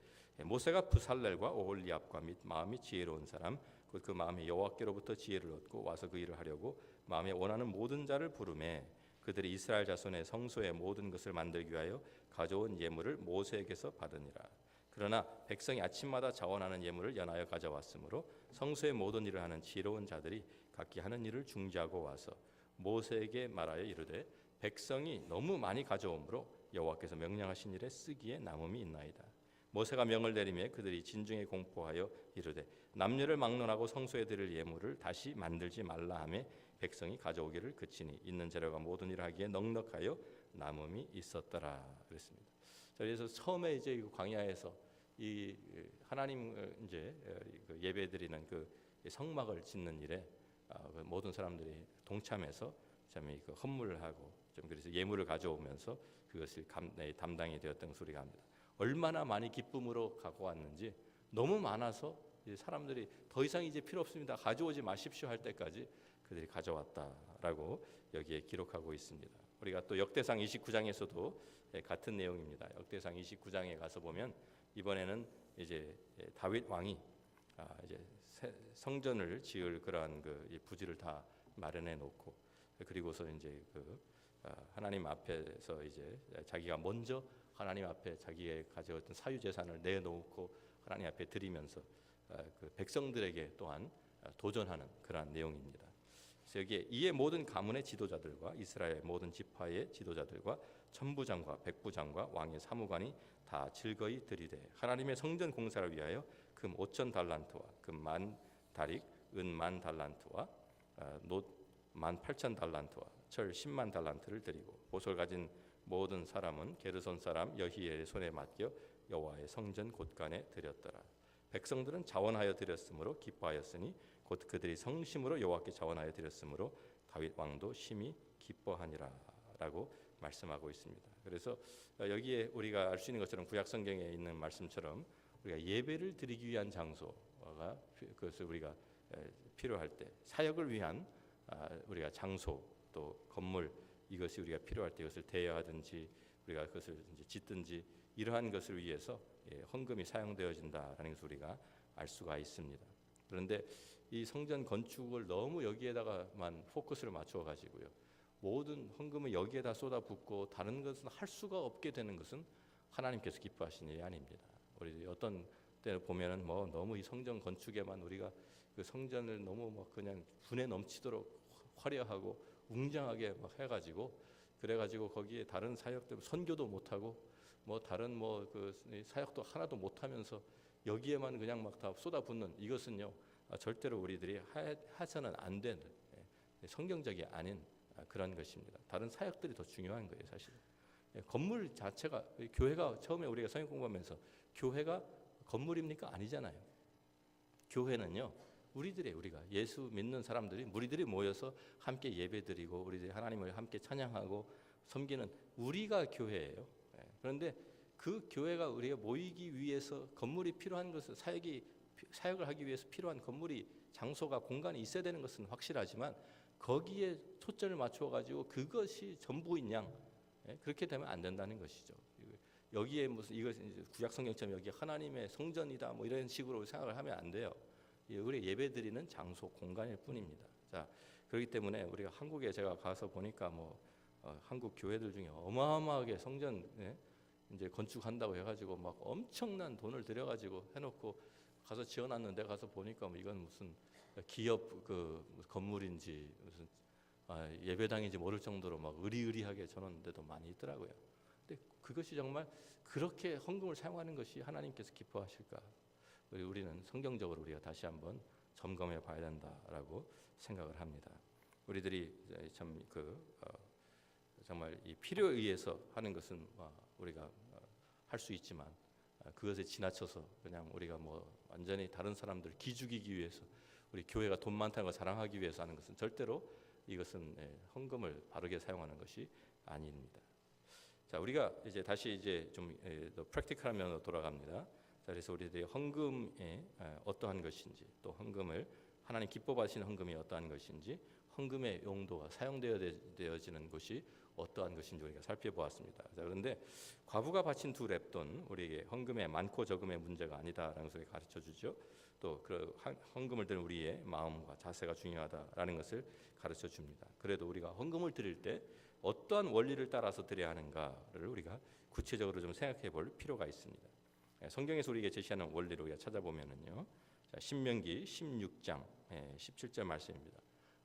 모세가 부살렐과 오홀리압과 및 마음이 지혜로운 사람 곧 그 마음에 여호와께로부터 지혜를 얻고 와서 그 일을 하려고 마음에 원하는 모든 자를 부르매 그들이 이스라엘 자손의 성소의 모든 것을 만들기 위하여 가져온 예물을 모세에게서 받으니라. 그러나 백성이 아침마다 자원하는 예물을 연하여 가져왔으므로 성소의 모든 일을 하는 지혜로운 자들이 각기 하는 일을 중지하고 와서 모세에게 말하여 이르되 백성이 너무 많이 가져오므로 여호와께서 명령하신 일에 쓰기에 남음이 있나이다. 모세가 명을 내리매 그들이 진중에 공포하여 이르되 남녀를 막론하고 성소에 드릴 예물을 다시 만들지 말라 하며 백성이 가져오기를 그치니 있는 재료가 모든 일을 하기에 넉넉하여 남음이 있었더라 그랬습니다. 그래서 처음에 이제 광야에서 이 하나님 이제 예배드리는 그 성막을 짓는 일에 모든 사람들이 동참해서 참 그 헌물을 하고 좀 그래서 예물을 가져오면서 그것을 담당이 되었던 소리가 합니다. 얼마나 많이 기쁨으로 갖고 왔는지 너무 많아서 사람들이 더 이상 이제 필요 없습니다. 가져오지 마십시오 할 때까지 그들이 가져왔다라고 여기에 기록하고 있습니다. 우리가 또 역대상 29장에서도 같은 내용입니다. 역대상 29장에 가서 보면 이번에는 이제 다윗 왕이 이제 성전을 지을 그러한 그 부지를 다 마련해 놓고 그리고서 이제 하나님 앞에서 이제 자기가 먼저 하나님 앞에 자기의 가져왔던 사유 재산을 내놓고 하나님 앞에 드리면서 그 백성들에게 또한 도전하는 그러한 내용입니다. 그래서 여기에 이에 모든 가문의 지도자들과 이스라엘 모든 지파의 지도자들과 천부장과 백부장과 왕의 사무관이 다 즐거이 드리되 하나님의 성전 공사를 위하여 금 5천 달란트와 금 10,000다릭 은 10,000달란트와 놋 18,000달란트와 철 10만 달란트를 드리고 보솔 가진 모든 사람은 게르손 사람 여히엘의 손에 맡겨 여호와의 성전 곳간에 드렸더라. 백성들은 자원하여 드렸으므로 기뻐하였으니 곧 그들이 성심으로 여호와께 자원하여 드렸으므로 다윗 왕도 심히 기뻐하니라라고 말씀하고 있습니다. 그래서 여기에 우리가 알 수 있는 것처럼 구약 성경에 있는 말씀처럼 우리가 예배를 드리기 위한 장소가 그것을 우리가 필요할 때 사역을 위한 우리가 장소 또 건물 이것이 우리가 필요할 때 이것을 대여하든지 우리가 그것을 이제 짓든지 이러한 것을 위해서 헌금이 사용되어진다라는 것을 우리가 알 수가 있습니다. 그런데 이 성전 건축을 너무 여기에다가만 포커스를 맞춰 가지고요. 모든 헌금을 여기에다 쏟아붓고 다른 것은 할 수가 없게 되는 것은 하나님께서 기뻐하시는 일이 아닙니다. 우리 어떤 때는 보면은 뭐 너무 이 성전 건축에만 우리가 그 성전을 너무 막 그냥 분에 넘치도록 화려하고 웅장하게 막 해가지고 그래가지고 거기에 다른 사역들 선교도 못하고 뭐 다른 뭐 그 사역도 하나도 못하면서 여기에만 그냥 막 다 쏟아붓는 이것은요 절대로 우리들이 해서는 안 되는 성경적이 아닌 그런 것입니다. 다른 사역들이 더 중요한 거예요, 사실. 건물 자체가 교회가 처음에 우리가 성경 공부하면서 교회가 건물입니까? 아니잖아요. 교회는요 우리가 예수 믿는 사람들이 무리들이 모여서 함께 예배드리고 우리들이 하나님을 함께 찬양하고 섬기는 우리가 교회예요. 그런데 그 교회가 우리가 모이기 위해서 건물이 필요한 것은 사역을 하기 위해서 필요한 건물이 장소가 공간이 있어야 되는 것은 확실하지만 거기에 초점을 맞추어 가지고 그것이 전부인 양 그렇게 되면 안 된다는 것이죠. 여기에 무슨 이것은 구약 성경처럼 여기 하나님의 성전이다 뭐 이런 식으로 생각을 하면 안 돼요. 우리 예배드리는 장소 공간일 뿐입니다. 자, 그렇기 때문에 우리가 한국에 제가 가서 보니까 한국 교회들 중에 어마어마하게 성전 이제 건축한다고 해가지고 막 엄청난 돈을 들여가지고 해놓고 가서 지어놨는데 가서 보니까 이건 무슨 기업 그 건물인지 무슨 예배당인지 모를 정도로 막 의리의리하게 저놓은 데도 많이 있더라고요. 근데 그것이 정말 그렇게 헌금을 사용하는 것이 하나님께서 기뻐하실까? 우리는 성경적으로 우리가 다시 한번 점검해 봐야 된다라고 생각을 합니다. 우리들이 참 정말 이 필요에 의해서 하는 것은 우리가 할 수 있지만 그것에 지나쳐서 그냥 우리가 완전히 다른 사람들 기죽이기 위해서 우리 교회가 돈 많다는 걸 자랑하기 위해서 하는 것은 절대로 이것은 헌금을 바르게 사용하는 것이 아닙니다. 자, 우리가 이제 다시 이제 좀 더 프랙티컬한 면으로 돌아갑니다. 자, 그래서 우리들이 헌금이 어떠한 것인지, 또 헌금을 하나님 기뻐 받으시는 헌금이 어떠한 것인지, 헌금의 용도가 사용되어지는 것이 어떠한 것인지 우리가 살펴보았습니다. 자, 그런데 과부가 바친 2렙돈 우리에게 헌금의 많고 적음의 문제가 아니다라는 것을 가르쳐 주죠. 또 그 헌금을 드리는 우리의 마음과 자세가 중요하다라는 것을 가르쳐 줍니다. 그래도 우리가 헌금을 드릴 때 어떠한 원리를 따라서 드려야 하는가를 우리가 구체적으로 좀 생각해 볼 필요가 있습니다. 성경에서 우리에게 제시하는 원리를 우리가 찾아보면은요. 자, 신명기 16장 17절 말씀입니다.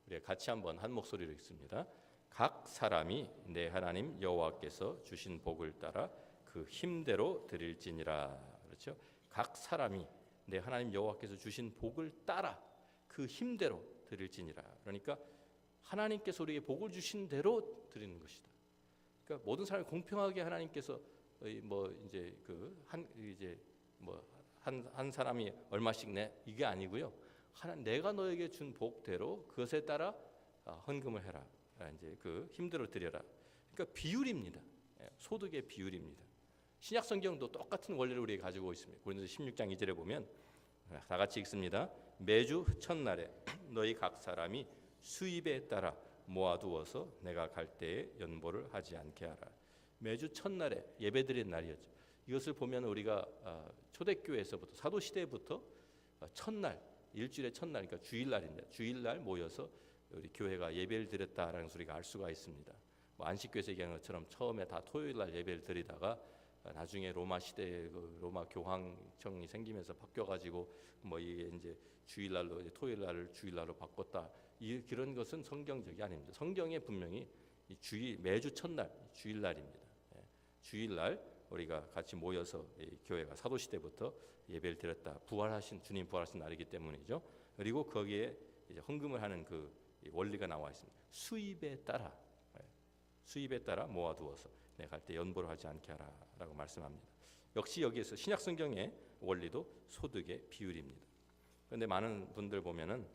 우리가 같이 한번 한 목소리로 읽습니다. 각 사람이 내 하나님 여호와께서 주신 복을 따라 그 힘대로 드릴지니라. 그렇죠? 각 사람이 내 하나님 여호와께서 주신 복을 따라 그 힘대로 드릴지니라. 그러니까 하나님께서 우리에게 복을 주신 대로 드리는 것이다. 그러니까 모든 사람이 공평하게 하나님께서 한 사람이 얼마씩 내 이게 아니고요. 내가 너에게 준 복대로 그것에 따라 헌금을 해라. 이제 그 힘대로 드려라. 그러니까 비율입니다. 소득의 비율입니다. 신약 성경도 똑같은 원리를 우리가 가지고 있습니다. 고린도서 16장 2절에 보면 다 같이 읽습니다. 매주 첫날에 너희 각 사람이 수입에 따라 모아두어서 내가 갈 때에 연보를 하지 않게 하라. 매주 첫날에 예배드리는 날이었죠. 이것을 보면 우리가 초대교회에서부터 사도시대부터 첫날 일주일의 첫날 그러니까 주일날인데 주일날 모여서 우리 교회가 예배를 드렸다라는 소리가 알 수가 있습니다. 안식교에서 얘기하는 것처럼 처음에 다 토요일날 예배를 드리다가 나중에 로마 시대에 로마 교황청이 생기면서 바뀌어가지고 이게 이제 주일날로 이제 토요일날을 주일날로 바꿨다. 그런 것은 성경적이 아닙니다. 성경에 분명히 매주 첫날 주일날입니다. 주일날 우리가 같이 모여서 교회가 사도시대부터 예배를 드렸다. 주님 부활하신 날이기 때문이죠. 그리고 거기에 이제 헌금을 하는 그 원리가 나와 있습니다. 수입에 따라 모아두어서 내가 갈 때 연보를 하지 않게 하라라고 말씀합니다. 역시 여기에서 신약 성경의 원리도 소득의 비율입니다. 그런데 많은 분들 보면은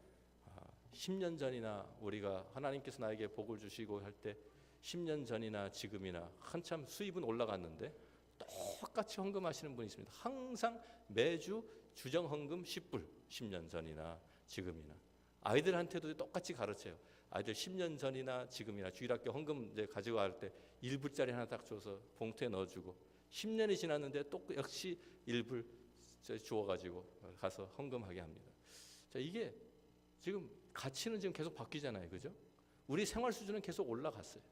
10년 전이나 우리가 하나님께서 나에게 복을 주시고 할 때 10년 전이나 지금이나 한참 수입은 올라갔는데 똑같이 헌금하시는 분이 있습니다. 항상 매주 주정 헌금 10불 10년 전이나 지금이나 아이들한테도 똑같이 가르쳐요. 아이들 10년 전이나 지금이나 주일학교 헌금 이제 가지고 갈 때 1불짜리 하나 딱 줘서 봉투에 넣어주고 10년이 지났는데 또 역시 1불 주어가지고 가서 헌금하게 합니다. 자, 이게 지금 가치는 지금 계속 바뀌잖아요, 그죠? 우리 생활 수준은 계속 올라갔어요.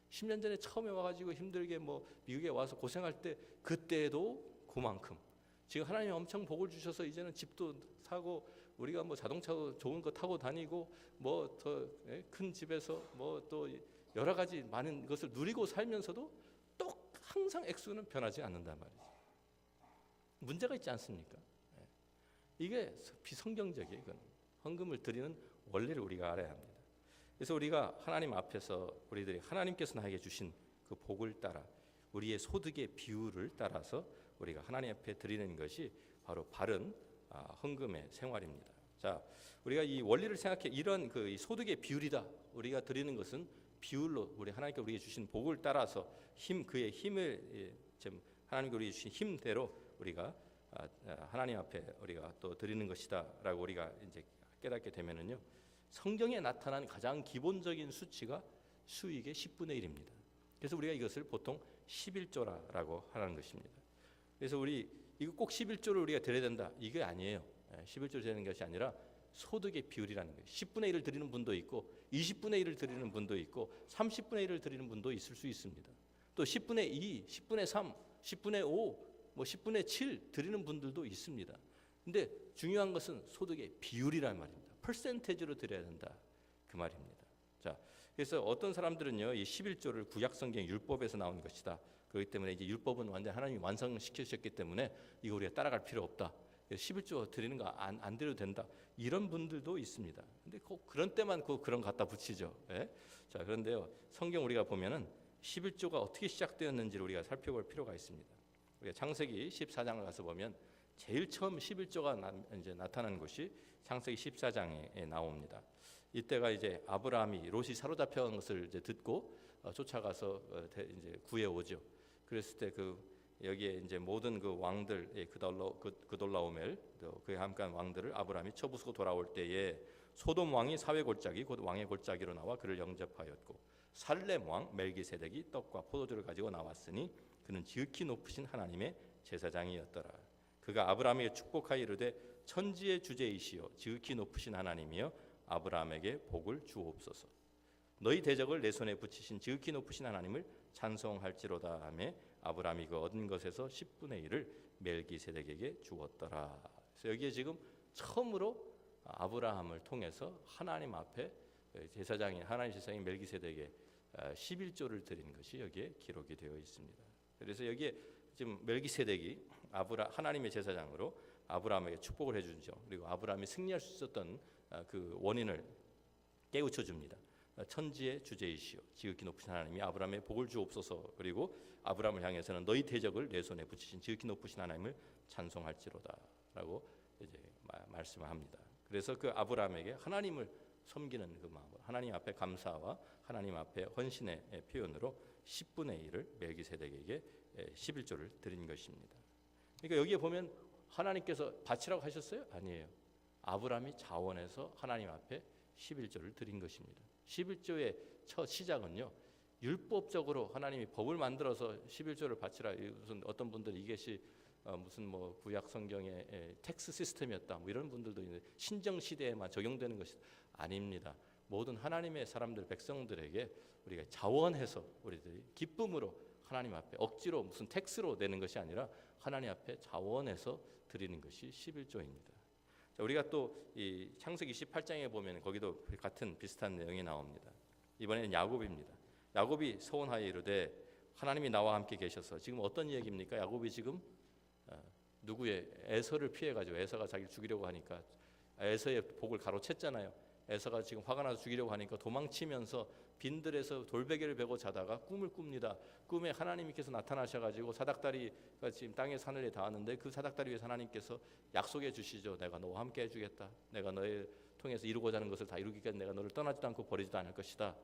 10년 전에 처음에 와가지고 힘들게 미국에 와서 고생할 때 그때도 그만큼 지금 하나님이 엄청 복을 주셔서 이제는 집도 사고 우리가 자동차도 좋은 거 타고 다니고 더 큰 집에서 또 여러 가지 많은 것을 누리고 살면서도 또 항상 액수는 변하지 않는단 말이죠. 문제가 있지 않습니까? 이게 비성경적이에요. 이건 헌금을 드리는 원리를 우리가 알아야 합니다. 그래서 우리가 하나님 앞에서 우리들이 하나님께서 나에게 주신 그 복을 따라 우리의 소득의 비율을 따라서 우리가 하나님 앞에 드리는 것이 바로 바른 헌금의 생활입니다. 자, 우리가 이 원리를 생각해 이런 이 소득의 비율이다. 우리가 드리는 것은 비율로 우리 하나님께 우리에게 주신 복을 따라서 그의 힘을 지금 하나님께 우리에게 주신 힘대로 우리가 하나님 앞에 우리가 또 드리는 것이다라고 우리가 이제 깨닫게 되면은요, 성경에 나타난 가장 기본적인 수치가 수익의 10분의 1입니다. 그래서 우리가 이것을 보통 11조라고 하는 것입니다. 그래서 우리 이거 꼭 11조를 우리가 드려야 된다, 이게 아니에요. 11조 되는 것이 아니라 소득의 비율이라는 거예요. 10분의 1을 드리는 분도 있고 20분의 1을 드리는 분도 있고 30분의 1을 드리는 분도 있을 수 있습니다. 또 10분의 2, 10분의 3, 10분의 5, 뭐 10분의 7 드리는 분들도 있습니다. 근데 중요한 것은 소득의 비율이라는 말입니다. 퍼센테이지로 드려야 된다, 그 말입니다. 자, 그래서 어떤 사람들은요, 이 11조를 구약 성경 율법에서 나온 것이다, 그렇기 때문에 이제 율법은 완전 하나님이 완성시키셨기 때문에 이거 우리가 따라갈 필요 없다, 11조 드리는 거 안 드려도 된다, 이런 분들도 있습니다. 근데 꼭 그런 때만 그런 거 갖다 붙이죠. 예? 자, 그런데요, 성경 우리가 보면은 11조가 어떻게 시작되었는지를 우리가 살펴볼 필요가 있습니다. 우리가 창세기 14장을 가서 보면 제일 처음 11조가 이제 나타나는 것이 창세기 14장에 나옵니다. 이때가 이제 아브라함이 롯이 사로잡혀간 것을 이제 듣고 쫓아가서 이제 구해 오죠. 그랬을 때 여기에 이제 모든 그 왕들, 그돌라오멜, 그에 함께한 왕들을 아브라함이 쳐부수고 돌아올 때에 소돔 왕이 사회 골짜기 곧 왕의 골짜기로 나와 그를 영접하였고, 살렘 왕 멜기세덱이 떡과 포도주를 가지고 나왔으니 그는 지극히 높으신 하나님의 제사장이었더라. 그가 아브라함에게 축복하여 이르되 천지의 주제이시여 지극히 높으신 하나님이여 아브라함에게 복을 주옵소서. 너희 대적을 내 손에 붙이신 지극히 높으신 하나님을 찬송할지로다 하며 아브라함이 그 얻은 것에서 10분의 1을 멜기세덱에게 주었더라. 그래서 여기에 지금 처음으로 아브라함을 통해서 하나님 앞에 하나님 제사장인 멜기세덱에게 11조를 드린 것이 여기에 기록이 되어 있습니다. 그래서 여기에 지금 멜기세덱이 하나님의 제사장으로 아브라함에게 축복을 해주죠. 그리고 아브라함이 승리할 수 있었던 그 원인을 깨우쳐 줍니다. 천지의 주제이시여 지극히 높으신 하나님이 아브라함의 복을 주옵소서. 그리고 아브라함을 향해서는 너희 대적을 내 손에 붙이신 지극히 높으신 하나님을 찬송할지로다라고 이제 말씀을 합니다. 그래서 그 아브라함에게 하나님을 섬기는 그 마음으로 하나님 앞에 감사와 하나님 앞에 헌신의 표현으로 10분의 1을 멜기세덱에게 11조를 드린 것입니다. 그러니까 여기에 보면 하나님께서 바치라고 하셨어요? 아니에요. 아브라함이 자원해서 하나님 앞에 11조를 드린 것입니다. 11조의 첫 시작은요, 율법적으로 하나님이 법을 만들어서 11조를 바치라, 무슨 어떤 분들은 이것이 무슨 뭐 구약 성경의 텍스 시스템이었다, 뭐 이런 분들도 있는데 신정 시대에만 적용되는 것이 아닙니다. 모든 하나님의 사람들, 백성들에게 우리가 자원해서 우리들이 기쁨으로 하나님 앞에 억지로 무슨 텍스로 내는 것이 아니라 하나님 앞에 자원해서 드리는 것이 11조입니다. 자, 우리가 또 이 창세기 28장에 보면 거기도 같은 비슷한 내용이 나옵니다. 이번에는 야곱입니다. 야곱이 서원하여 이르되 하나님이 나와 함께 계셔서, 지금 어떤 얘기입니까? 야곱이 지금 누구의 에서를 피해가지고, 에서가 자기를 죽이려고 하니까 에서의 복을 가로챘잖아요. 에서가 지금 화가 나서 죽이려고 하니까 도망치면서 빈들에서 돌베개를 베고 자다가 꿈을 꿉니다. 꿈에 하나님께서 나타나셔가지고 사닥다리가 지금 땅의 하늘에 닿았는데 그 사닥다리 위에서 하나님께서 약속해 주시죠. 내가 너와 함께 해주겠다. 내가 너를 통해서 이루고자 하는 것을 다 이루기까지 내가 너를 떠나지도 않고 버리지도 않을 것이다.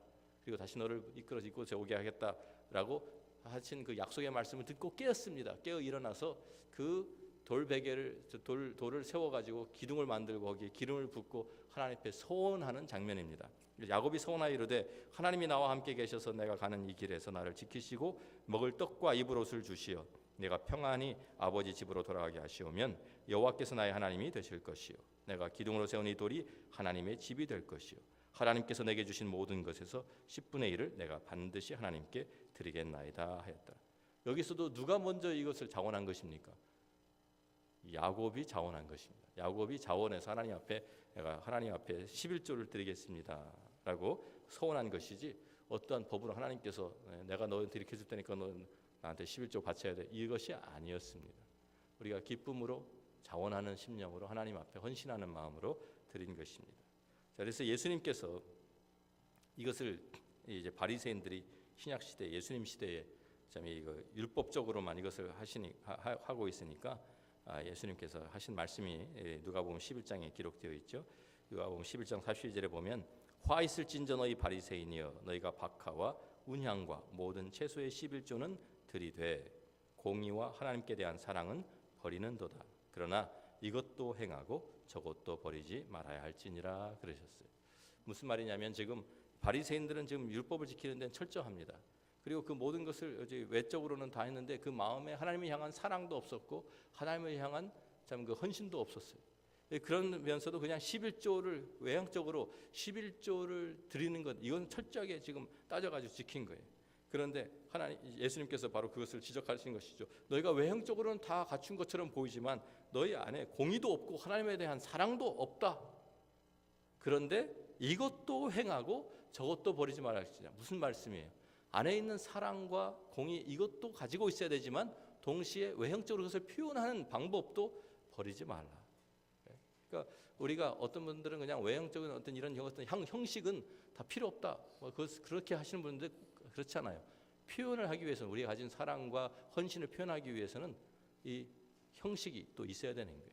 그리고 다시 너를 이끌어 오게 하겠다라고 하신 그 약속의 말씀을 듣고 깨었습니다. 깨어 일어나서 그 돌을 세워가지고 기둥을 만들고 거기에 기름을 붓고 하나님 앞에 서원하는 장면입니다. 야곱이 서원하여 이르되 하나님이 나와 함께 계셔서 내가 가는 이 길에서 나를 지키시고 먹을 떡과 입을 옷을 주시어 내가 평안히 아버지 집으로 돌아가게 하시오면 여호와께서 나의 하나님이 되실 것이요 내가 기둥으로 세운 이 돌이 하나님의 집이 될 것이요 하나님께서 내게 주신 모든 것에서 10분의 1을 내가 반드시 하나님께 드리겠나이다 하였다. 여기서도 누가 먼저 이것을 자원한 것입니까? 야곱이 자원한 것입니다. 야곱이 자원해서 하나님 앞에 내가 하나님 앞에 11조를 드리겠습니다라고 서원한 것이지, 어떠한 법으로 하나님께서 내가 너한테 이렇게 줄 테니까 너는 나한테 11조 바쳐야 돼, 이것이 아니었습니다. 우리가 기쁨으로 자원하는 심령으로 하나님 앞에 헌신하는 마음으로 드린 것입니다. 자, 그래서 예수님께서 이것을 이제 바리새인들이 신약 시대, 예수님 시대에 참 이거 율법적으로만 이것을 하고 있으니까 예수님께서 하신 말씀이 누가복음 11장에 기록되어 있죠. 누가복음 11장 42절에 보면 화 있을진저 너희 바리새인이여 너희가 박하와 운향과 모든 채소의 11조는 들이되 공의와 하나님께 대한 사랑은 버리는도다. 그러나 이것도 행하고 저것도 버리지 말아야 할지니라 그러셨어요. 무슨 말이냐면 지금 바리새인들은 지금 율법을 지키는 데는 철저합니다. 그리고 그 모든 것을 외적으로는 다 했는데 그 마음에 하나님을 향한 사랑도 없었고 하나님을 향한 참 그 헌신도 없었어요. 그러면서도 그냥 11조를 외향적으로 11조를 드리는 것 이건 철저하게 지금 따져가지고 지킨 거예요. 그런데 하나님 예수님께서 바로 그것을 지적하신 것이죠. 너희가 외형적으로는 다 갖춘 것처럼 보이지만 너희 안에 공의도 없고 하나님에 대한 사랑도 없다. 그런데 이것도 행하고 저것도 버리지 말아야지. 무슨 말씀이에요? 안에 있는 사랑과 공의 이것도 가지고 있어야 되지만 동시에 외형적으로 그것을 표현하는 방법도 버리지 말라. 그러니까 우리가 어떤 분들은 그냥 외형적인 어떤 이런 어떤 형식은 다 필요 없다. 그렇게 하시는 분들 그렇지 않아요. 표현을 하기 위해서는 우리가 가진 사랑과 헌신을 표현하기 위해서는 이 형식이 또 있어야 되는 거예요.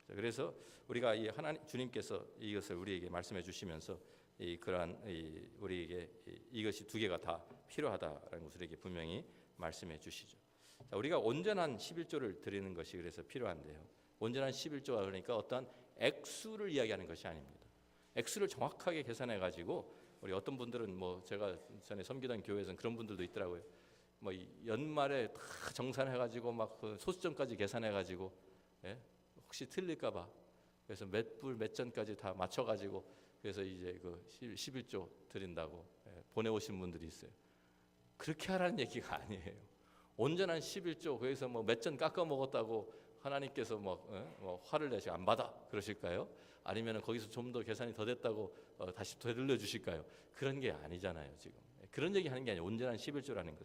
그래서 우리가 이 하나님 주님께서 이것을 우리에게 말씀해 주시면서 그러한 우리에게 이것이 두 개가 다 필요하다라는 것을 우리에게 분명히 말씀해 주시죠. 자, 우리가 온전한 11조를 드리는 것이 그래서 필요한데요. 온전한 11조가 그러니까 어떤 액수를 이야기하는 것이 아닙니다. 액수를 정확하게 계산해 가지고 우리 어떤 분들은 뭐 제가 전에 섬기던 교회에서는 그런 분들도 있더라고요. 뭐 연말에 다 정산해 가지고 막 그 소수점까지 계산해 가지고 혹시 틀릴까 봐 그래서 몇 불 몇 전까지 다 맞춰 가지고 그래서 이제 그 11조 드린다고 보내오신 분들이 있어요. 그렇게 하라는 얘기가 아니에요. 온전한 11조 거기서 뭐 몇 전 깎아 먹었다고 하나님께서 뭐 화를 내시 안 받아 그러실까요? 아니면 거기서 좀 더 계산이 더 됐다고 다시 되돌려 주실까요? 그런 게 아니잖아요. 지금 그런 얘기 하는 게 아니에요. 온전한 11조라는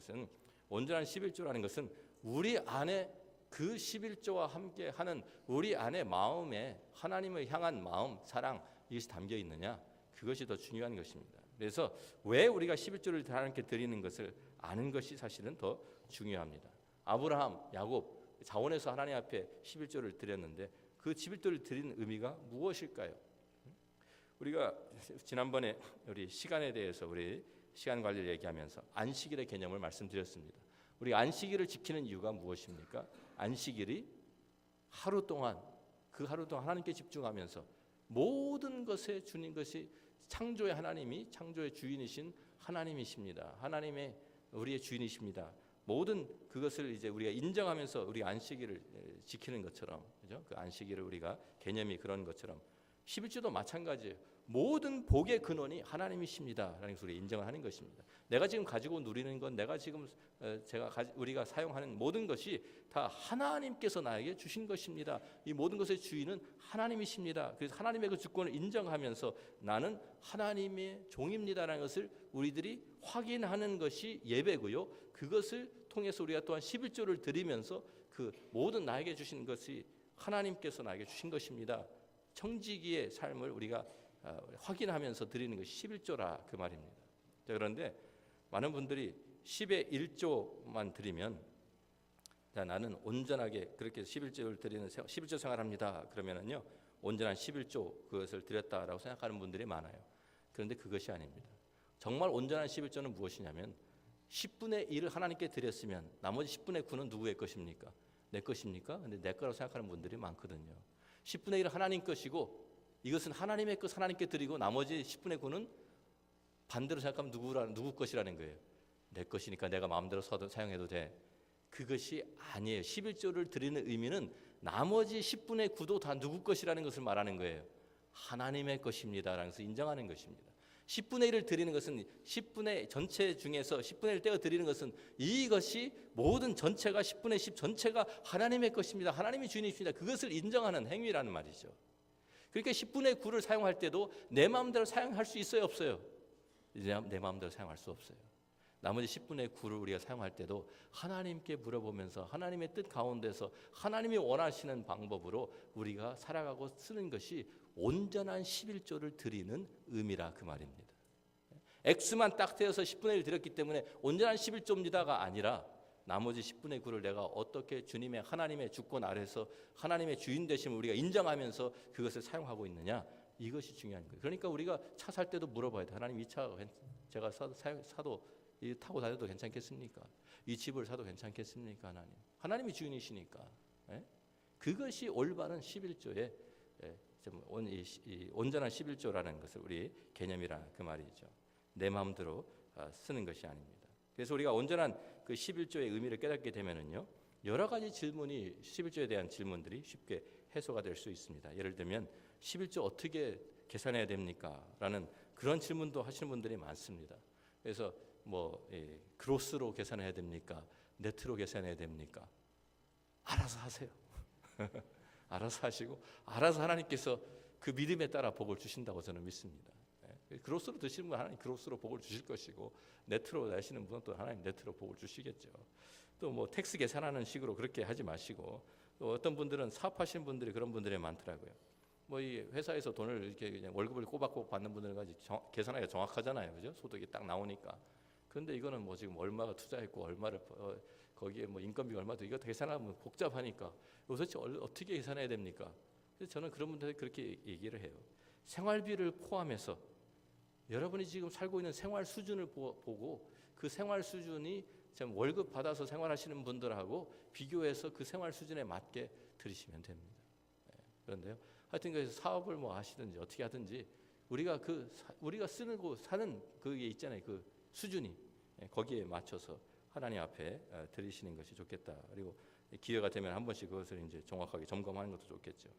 것은 우리 안에 그 11조와 함께 하는 우리 안에 마음에 하나님을 향한 마음, 사랑 이것이 담겨 있느냐 그것이 더 중요한 것입니다. 그래서 왜 우리가 11조를 하나님께 드리는 것을 아는 것이 사실은 더 중요합니다. 아브라함, 야곱 자원해서 하나님 앞에 11조를 드렸는데 그 11조를 드리는 의미가 무엇일까요? 우리가 지난번에 우리 시간에 대해서 우리 시간 관리를 얘기하면서 안식일의 개념을 말씀드렸습니다. 우리 안식일을 지키는 이유가 무엇입니까? 안식일이 하루 동안 그 하루 동안 하나님께 집중하면서 모든 것에 주님 것이 창조의 하나님이 창조의 주인이신 하나님이십니다. 하나님의 우리의 주인이십니다. 모든 그것을 이제 우리가 인정하면서 우리 안식일을 지키는 것처럼 그죠? 그 안식일을 우리가 개념이 그런 것처럼 11조도 마찬가지예요. 모든 복의 근원이 하나님이십니다라는 것을 인정을 하는 것입니다. 내가 지금 가지고 누리는 건 내가 지금 우리가 사용하는 모든 것이 다 하나님께서 나에게 주신 것입니다. 이 모든 것의 주인은 하나님이십니다. 그래서 하나님의 그 주권을 인정하면서 나는 하나님의 종입니다라는 것을 우리들이 확인하는 것이 예배고요. 그것을 통해서 우리가 또한 11조를 드리면서 그 모든 나에게 주신 것이 하나님께서 나에게 주신 것입니다. 청지기의 삶을 우리가 확인하면서 드리는 것이 11조라 그 말입니다. 자, 그런데 많은 분들이 10의 1조만 드리면 자, 나는 온전하게 그렇게 11조를 드리는 11조 생활합니다. 그러면은요 온전한 11조 그것을 드렸다라고 생각하는 분들이 많아요. 그런데 그것이 아닙니다. 정말 온전한 11조는 무엇이냐면 10분의 1을 하나님께 드렸으면 나머지 10분의 9는 누구의 것입니까? 내 것입니까? 근데 내 거라고 생각하는 분들이 많거든요. 10분의 1은 하나님 것이고 이것은 하나님의 것 하나님께 드리고 나머지 10분의 9는 반대로 생각하면 누구 것이라는 거예요. 내 것이니까 내가 마음대로 사용해도 돼. 그것이 아니에요. 11조를 드리는 의미는 나머지 10분의 9도 다 누구 것이라는 것을 말하는 거예요. 하나님의 것입니다라는 것을 인정하는 것입니다. 10분의 1을 드리는 것은 10분의 전체 중에서 10분의 1 떼어 드리는 것은 이것이 모든 전체가 10분의 10 전체가 하나님의 것입니다. 하나님이 주인이십니다. 그것을 인정하는 행위라는 말이죠. 그러니까 10분의 9를 사용할 때도 내 마음대로 사용할 수 있어요, 없어요? 내 마음대로 사용할 수 없어요. 나머지 10분의 9를 우리가 사용할 때도 하나님께 물어보면서 하나님의 뜻 가운데서 하나님이 원하시는 방법으로 우리가 살아가고 쓰는 것이 온전한 11조를 드리는 의미라 그 말입니다. X만 딱 떼어서 10분의 1 드렸기 때문에 온전한 11조입니다가 아니라 나머지 10분의 9를 내가 어떻게 주님의 하나님의 주권 아래서 하나님의 주인 되심을 우리가 인정하면서 그것을 사용하고 있느냐, 이것이 중요한 거예요. 그러니까 우리가 차 살 때도 물어봐야 돼. 하나님, 이 차 제가 사도 타고 다녀도 괜찮겠습니까? 이 집을 사도 괜찮겠습니까? 하나님이 주인이시니까. 예? 그것이 올바른 11조의 이 온전한 11조라는 것을 우리 개념이라 그 말이죠. 내 마음대로 쓰는 것이 아닙니다. 그래서 우리가 온전한 그 11조의 의미를 깨닫게 되면은요, 여러 가지 질문이 11조에 대한 질문들이 쉽게 해소가 될 수 있습니다. 예를 들면 11조 어떻게 계산해야 됩니까? 라는 그런 질문도 하시는 분들이 많습니다. 그래서 그로스로 계산해야 됩니까? 네트로 계산해야 됩니까? 알아서 하세요. 알아서 하시고 알아서 하나님께서 그 믿음에 따라 복을 주신다고 저는 믿습니다. 그로스로 드시는 분 하나님 그로스로 복을 주실 것이고, 네트로 내시는 분은 또 하나님 네트로 복을 주시겠죠. 또 텍스 계산하는 식으로 그렇게 하지 마시고, 또 어떤 분들은 사업하시는 분들이 그런 분들이 많더라고요. 이 회사에서 돈을 이렇게 그냥 월급을 꼬박꼬박 받는 분들은 계산하기가 정확하잖아요, 그죠? 소득이 딱 나오니까. 그런데 이거는 지금 얼마가 투자했고 얼마를 거기에 인건비가 얼마도, 이거 계산하면 복잡하니까 도대체 어떻게 계산해야 됩니까? 그래서 저는 그런 분들한테 그렇게 얘기를 해요. 생활비를 포함해서 여러분이 지금 살고 있는 생활 수준을 보고 그 생활 수준이 월급 받아서 생활하시는 분들하고 비교해서 그 생활 수준에 맞게 들이시면 됩니다. 그런데요, 하여튼 그래서 사업을 하시든지 어떻게 하든지 우리가 쓰고 사는 그게 있잖아요. 그 수준이 거기에 맞춰서 하나님 앞에 드리시는 것이 좋겠다. 그리고 기회가 되면 한 번씩 그것을 이제 정확하게 점검하는 것도 좋겠죠.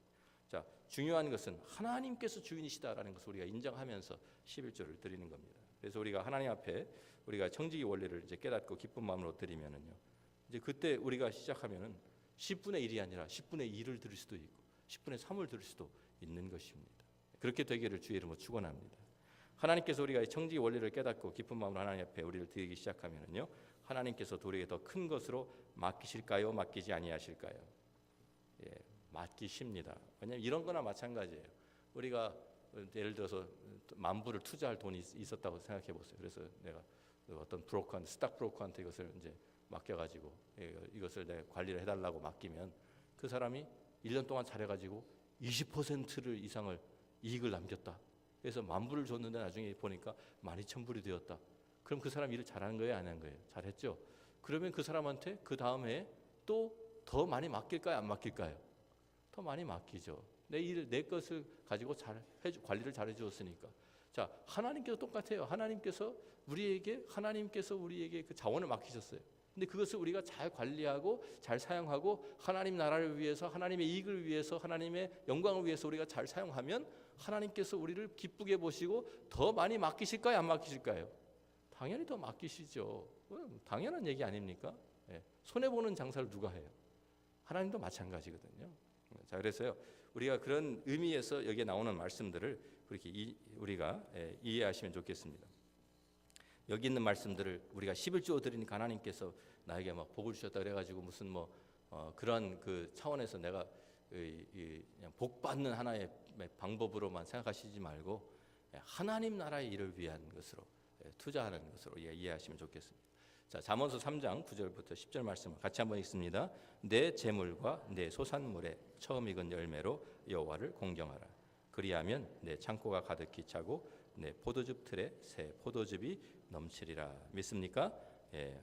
자, 중요한 것은 하나님께서 주인이시다라는 것을 우리가 인정하면서 11조를 드리는 겁니다. 그래서 우리가 하나님 앞에 우리가 청지기 원리를 이제 깨닫고 기쁜 마음으로 드리면은요, 이제 그때 우리가 시작하면은 10분의 1이 아니라 10분의 2를 드릴 수도 있고 10분의 3을 드릴 수도 있는 것입니다. 그렇게 되기를 주의 이름으로 축원합니다. 하나님께서 우리가 이 청지기 원리를 깨닫고 기쁜 마음으로 하나님 앞에 우리를 드리기 시작하면은요, 하나님께서 우리에게 더 큰 것으로 맡기실까요? 맡기지 아니하실까요? 맡기십니다. 왜냐하면 이런 거나 마찬가지예요. 우리가 예를 들어서 10,000불을 투자할 돈이 있었다고 생각해 보세요. 그래서 내가 어떤 브로커한테, 스탁 브로커한테 이것을 이제 맡겨가지고 이것을 내가 관리를 해달라고 맡기면 그 사람이 1년 동안 잘해가지고 20%를 이상을 이익을 남겼다. 그래서 10,000불을 줬는데 나중에 보니까 12,000불이 되었다. 그럼 그 사람 일을 잘하는 거예요, 안 하는 거예요? 잘했죠. 그러면 그 사람한테 그 다음에 또 더 많이 맡길까요, 안 맡길까요? 더 많이 맡기죠. 내 것을 가지고 관리를 잘 해주었으니까. 자, 하나님께서 똑같아요. 하나님께서 우리에게 그 자원을 맡기셨어요. 근데 그것을 우리가 잘 관리하고 잘 사용하고 하나님 나라를 위해서, 하나님의 이익을 위해서, 하나님의 영광을 위해서 우리가 잘 사용하면 하나님께서 우리를 기쁘게 보시고 더 많이 맡기실까요, 안 맡기실까요? 당연히 더 맡기시죠. 당연한 얘기 아닙니까? 손해보는 장사를 누가 해요? 하나님도 마찬가지거든요. 자, 그래서요, 우리가 그런 의미에서 여기에 나오는 말씀들을 우리가 이해하시면 좋겠습니다. 여기 있는 말씀들을 우리가 11조 드리니까 하나님께서 나에게 복을 주셨다 그래가지고 무슨 그런 그 차원에서 내가 그냥 복 받는 하나의 방법으로만 생각하시지 말고 하나님 나라의 일을 위한 것으로 투자하는 것으로 이해하시면 좋겠습니다. 자, 잠언서 3장 9절부터 10절 말씀을 같이 한번 읽습니다. 내 재물과 내 소산물에 처음 익은 열매로 여호와를 공경하라. 그리하면 내 창고가 가득히 차고 내 포도즙 틀에 새 포도즙이 넘치리라. 믿습니까?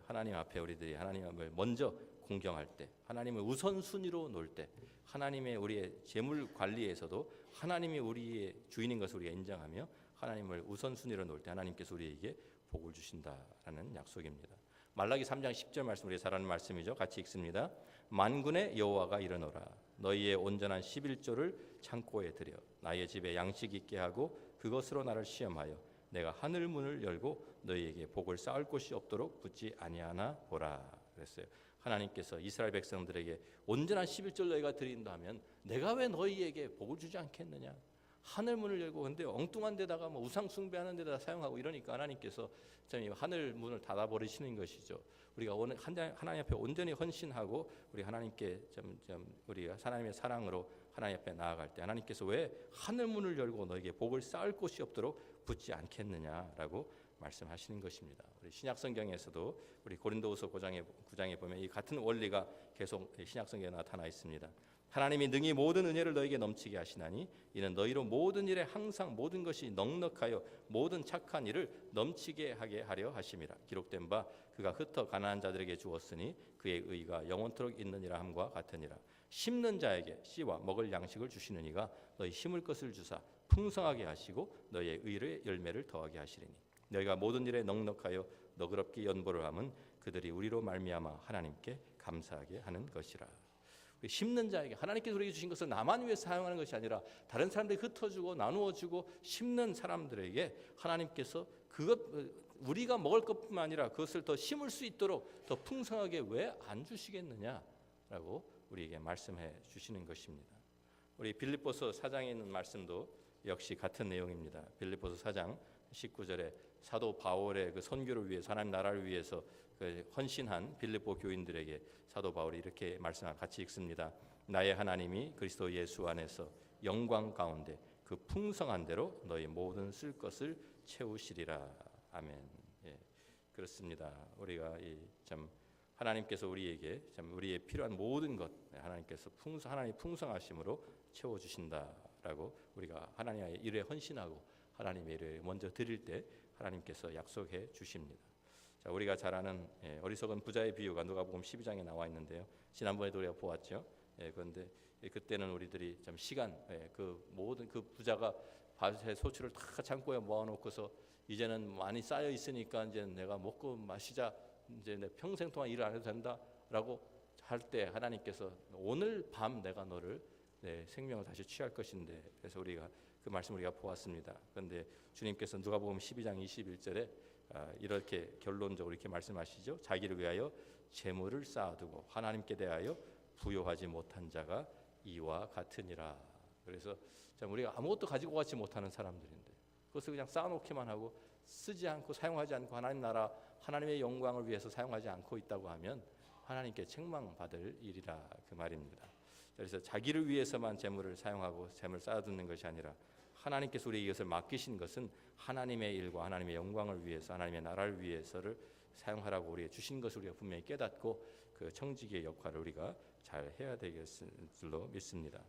하나님 앞에 우리들이 하나님을 먼저 공경할 때, 하나님을 우선순위로 놓을 때, 하나님의 우리의 재물 관리에서도 하나님이 우리의 주인인 것을 우리가 인정하며 하나님을 우선순위로 놓을 때 하나님께서 우리에게 복을 주신다라는 약속입니다. 말라기 3장 10절 말씀, 우리가 잘 아는 말씀이죠. 같이 읽습니다. 만군의 여호와가 이르노라. 너희의 온전한 11조를 창고에 들여 나의 집에 양식 있게 하고 그것으로 나를 시험하여 내가 하늘 문을 열고 너희에게 복을 쌓을 곳이 없도록 붙지 아니하나 보라. 그랬어요. 하나님께서 이스라엘 백성들에게 온전한 11조를 너희가 드린다 하면 내가 왜 너희에게 복을 주지 않겠느냐. 하늘 문을 열고, 근데 엉뚱한 데다가 우상 숭배하는 데다 사용하고 이러니까 하나님께서 참 하늘 문을 닫아 버리시는 것이죠. 우리가 하나님 앞에 온전히 헌신하고 우리 하나님께 우리가 하나님의 사랑으로 하나님 앞에 나아갈 때 하나님께서 왜 하늘 문을 열고 너에게 복을 쌓을 곳이 없도록 붙지 않겠느냐라고 말씀하시는 것입니다. 우리 신약 성경에서도 우리 고린도후서 9장에 보면 이 같은 원리가 계속 신약 성경에 나타나 있습니다. 하나님이 능히 모든 은혜를 너에게 넘치게 하시나니 이는 너희로 모든 일에 항상 모든 것이 넉넉하여 모든 착한 일을 넘치게 하게 하려 하심이라. 기록된 바 그가 흩어 가난한 자들에게 주었으니 그의 의가 영원토록 있느니라 함과 같으니라. 심는 자에게 씨와 먹을 양식을 주시는 이가 너희 심을 것을 주사 풍성하게 하시고 너희의 의의 열매를 더하게 하시리니 너희가 모든 일에 넉넉하여 너그럽게 연보를 하면 그들이 우리로 말미암아 하나님께 감사하게 하는 것이라. 심는 자에게 하나님께서 우리에게 주신 것을 나만 위해 사용하는 것이 아니라 다른 사람들이 흩어주고 나누어주고 심는 사람들에게 하나님께서 그것 우리가 먹을 것뿐만 아니라 그것을 더 심을 수 있도록 더 풍성하게 왜 안 주시겠느냐라고 우리에게 말씀해 주시는 것입니다. 우리 빌립보서 4장에 있는 말씀도 역시 같은 내용입니다. 빌립보서 4장 19절에 사도 바울의 그 선교를 위해서 하나님 나라를 위해서 그 헌신한 빌립보 교인들에게 사도 바울이 이렇게 말씀을 같이 읽습니다. 나의 하나님이 그리스도 예수 안에서 영광 가운데 그 풍성한 대로 너희 모든 쓸 것을 채우시리라. 아멘. 예, 그렇습니다. 우리가 참 하나님께서 우리에게 참 우리의 필요한 모든 것 하나님께서 하나님 풍성하심으로 채워 주신다라고 우리가 하나님의 일에 헌신하고 하나님의 일을 먼저 드릴 때 하나님께서 약속해 주십니다. 자, 우리가 잘 아는 어리석은 부자의 비유가 누가복음 12장에 나와 있는데요. 지난번에도 우리가 보았죠. 그런데 그때는 우리들이 좀 시간 그 모든 그 부자가 밭의 소출을 다 창고에 모아놓고서 이제는 많이 쌓여 있으니까 이제 내가 먹고 마시자 이제 내 평생 동안 일을 안 해도 된다라고 할 때 하나님께서 오늘 밤 내가 너를 내 생명을 다시 취할 것인데 그래서 우리가 그 말씀 우리가 보았습니다. 그런데 주님께서 누가복음 12장 21절에 이렇게 결론적으로 이렇게 말씀하시죠. 자기를 위하여 재물을 쌓아두고 하나님께 대하여 부요하지 못한 자가 이와 같으니라. 그래서 참 우리가 아무것도 가지고 가지 못하는 사람들인데 그것을 그냥 쌓아놓기만 하고 쓰지 않고 사용하지 않고 하나님 나라 하나님의 영광을 위해서 사용하지 않고 있다고 하면 하나님께 책망받을 일이라 그 말입니다. 그래서 자기를 위해서만 재물을 사용하고 재물을 쌓아두는 것이 아니라 하나님께서 우리에게 이것을 맡기신 것은 하나님의 일과 하나님의 영광을 위해서 하나님의 나라를 위해서를 사용하라고 우리에게 주신 것을 우리가 분명히 깨닫고 그 청지기의 역할을 우리가 잘 해야 되겠을 줄로 믿습니다.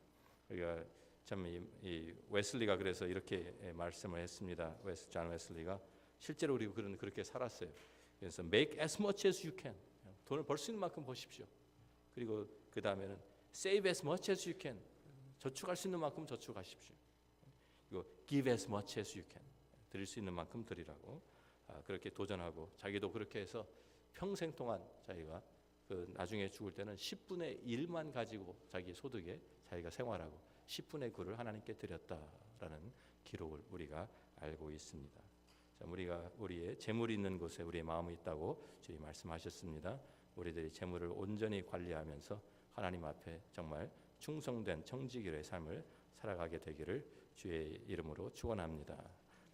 우리가 참 이 웨슬리가 그래서 이렇게 말씀을 했습니다. 존 웨슬리가 실제로 우리 그렇게 살았어요. 그래서 make as much as you can. 돈을 벌 수 있는 만큼 버십시오. 그리고 그 다음에는 save as much as you can. 저축할 수 있는 만큼 저축하십시오. 그리고 give as much as you can. 드릴 수 있는 만큼 드리라고 그렇게 도전하고 자기도 그렇게 해서 평생 동안 자기가 그 나중에 죽을 때는 10분의 1만 가지고 자기 소득에 자기가 생활하고 10분의 9를 하나님께 드렸다라는 기록을 우리가 알고 있습니다. 자, 우리가 우리의 재물이 있는 곳에 우리의 마음이 있다고 주님 말씀하셨습니다. 우리들이 재물을 온전히 관리하면서 하나님 앞에 정말 충성된 청지기의 삶을 살아가게 되기를 주의 이름으로 축원합니다.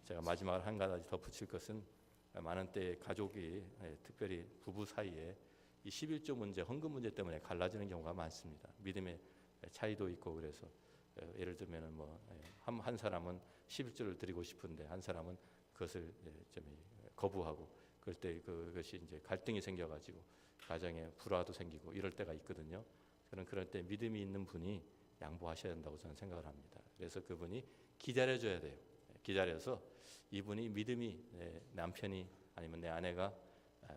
제가 마지막으로 한 가지 덧붙일 것은 많은 때 가족이 특별히 부부 사이에 이 11조 문제, 헌금 문제 때문에 갈라지는 경우가 많습니다. 믿음의 차이도 있고 그래서 예를 들면은 한 사람은 11조를 드리고 싶은데 한 사람은 그것을 좀 거부하고 그럴 때 그것이 이제 갈등이 생겨가지고 가정에 불화도 생기고 이럴 때가 있거든요. 저는 그럴 때 믿음이 있는 분이 양보하셔야 된다고 저는 생각을 합니다. 그래서 그분이 기다려줘야 돼요. 기다려서 이분이 믿음이 내 남편이 아니면 내 아내가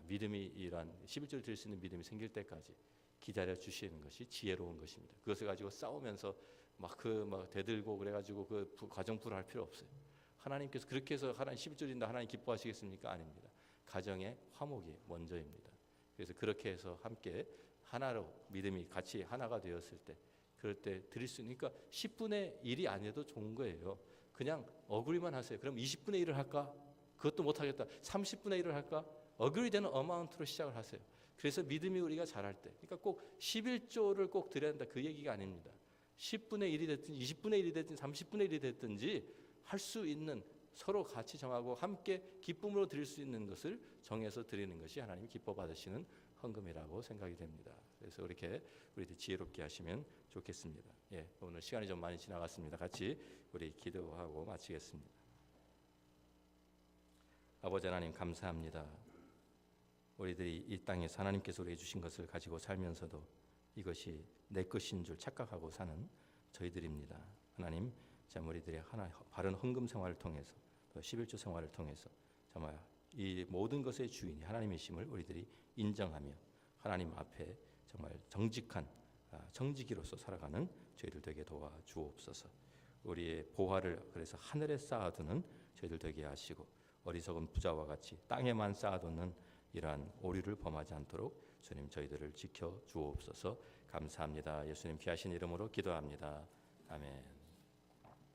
믿음이 이러한 11조를 드릴 수 있는 믿음이 생길 때까지 기다려 주시는 것이 지혜로운 것입니다. 그것을 가지고 싸우면서 막 대들고 그래가지고 그 가정 불화할 필요 없어요. 하나님께서 그렇게 해서 하나님 11조 드린다 하나님 기뻐하시겠습니까? 아닙니다. 가정의 화목이 먼저입니다. 그래서 그렇게 해서 함께 하나로 믿음이 같이 하나가 되었을 때 그럴 때 드릴 수 있으니까 10분의 1이 아니어도 좋은 거예요. 그냥 어그리만 하세요. 그럼 20분의 1을 할까? 그것도 못하겠다. 30분의 1을 할까? 어그리 되는 어마운트로 시작을 하세요. 그래서 믿음이 우리가 잘할 때 그러니까 꼭 11조를 꼭 드려야 한다 그 얘기가 아닙니다. 10분의 1이 됐든 20분의 1이 됐든 30분의 1이 됐든지 할 수 있는 서로 같이 정하고 함께 기쁨으로 드릴 수 있는 것을 정해서 드리는 것이 하나님이 기뻐 받으시는 헌금이라고 생각이 됩니다. 그래서 이렇게 우리들 지혜롭게 하시면 좋겠습니다. 예, 오늘 시간이 좀 많이 지나갔습니다. 같이 우리 기도하고 마치겠습니다. 아버지 하나님 감사합니다. 우리들이 이 땅에서 하나님께서 우리에게 주신 것을 가지고 살면서도 이것이 내 것인 줄 착각하고 사는 저희들입니다. 하나님, 참 우리들의 바른 헌금 생활을 통해서 또 11조 생활을 통해서 정말 이 모든 것의 주인이 하나님이심을 우리들이 인정하며 하나님 앞에 정말 정직한 정직이로서 살아가는 저희들 되게 도와주옵소서. 우리의 보화를 그래서 하늘에 쌓아두는 저희들 되게 하시고 어리석은 부자와 같이 땅에만 쌓아두는 이러한 오류를 범하지 않도록 주님 저희들을 지켜 주옵소서. 감사합니다. 예수님 귀하신 이름으로 기도합니다. 아멘.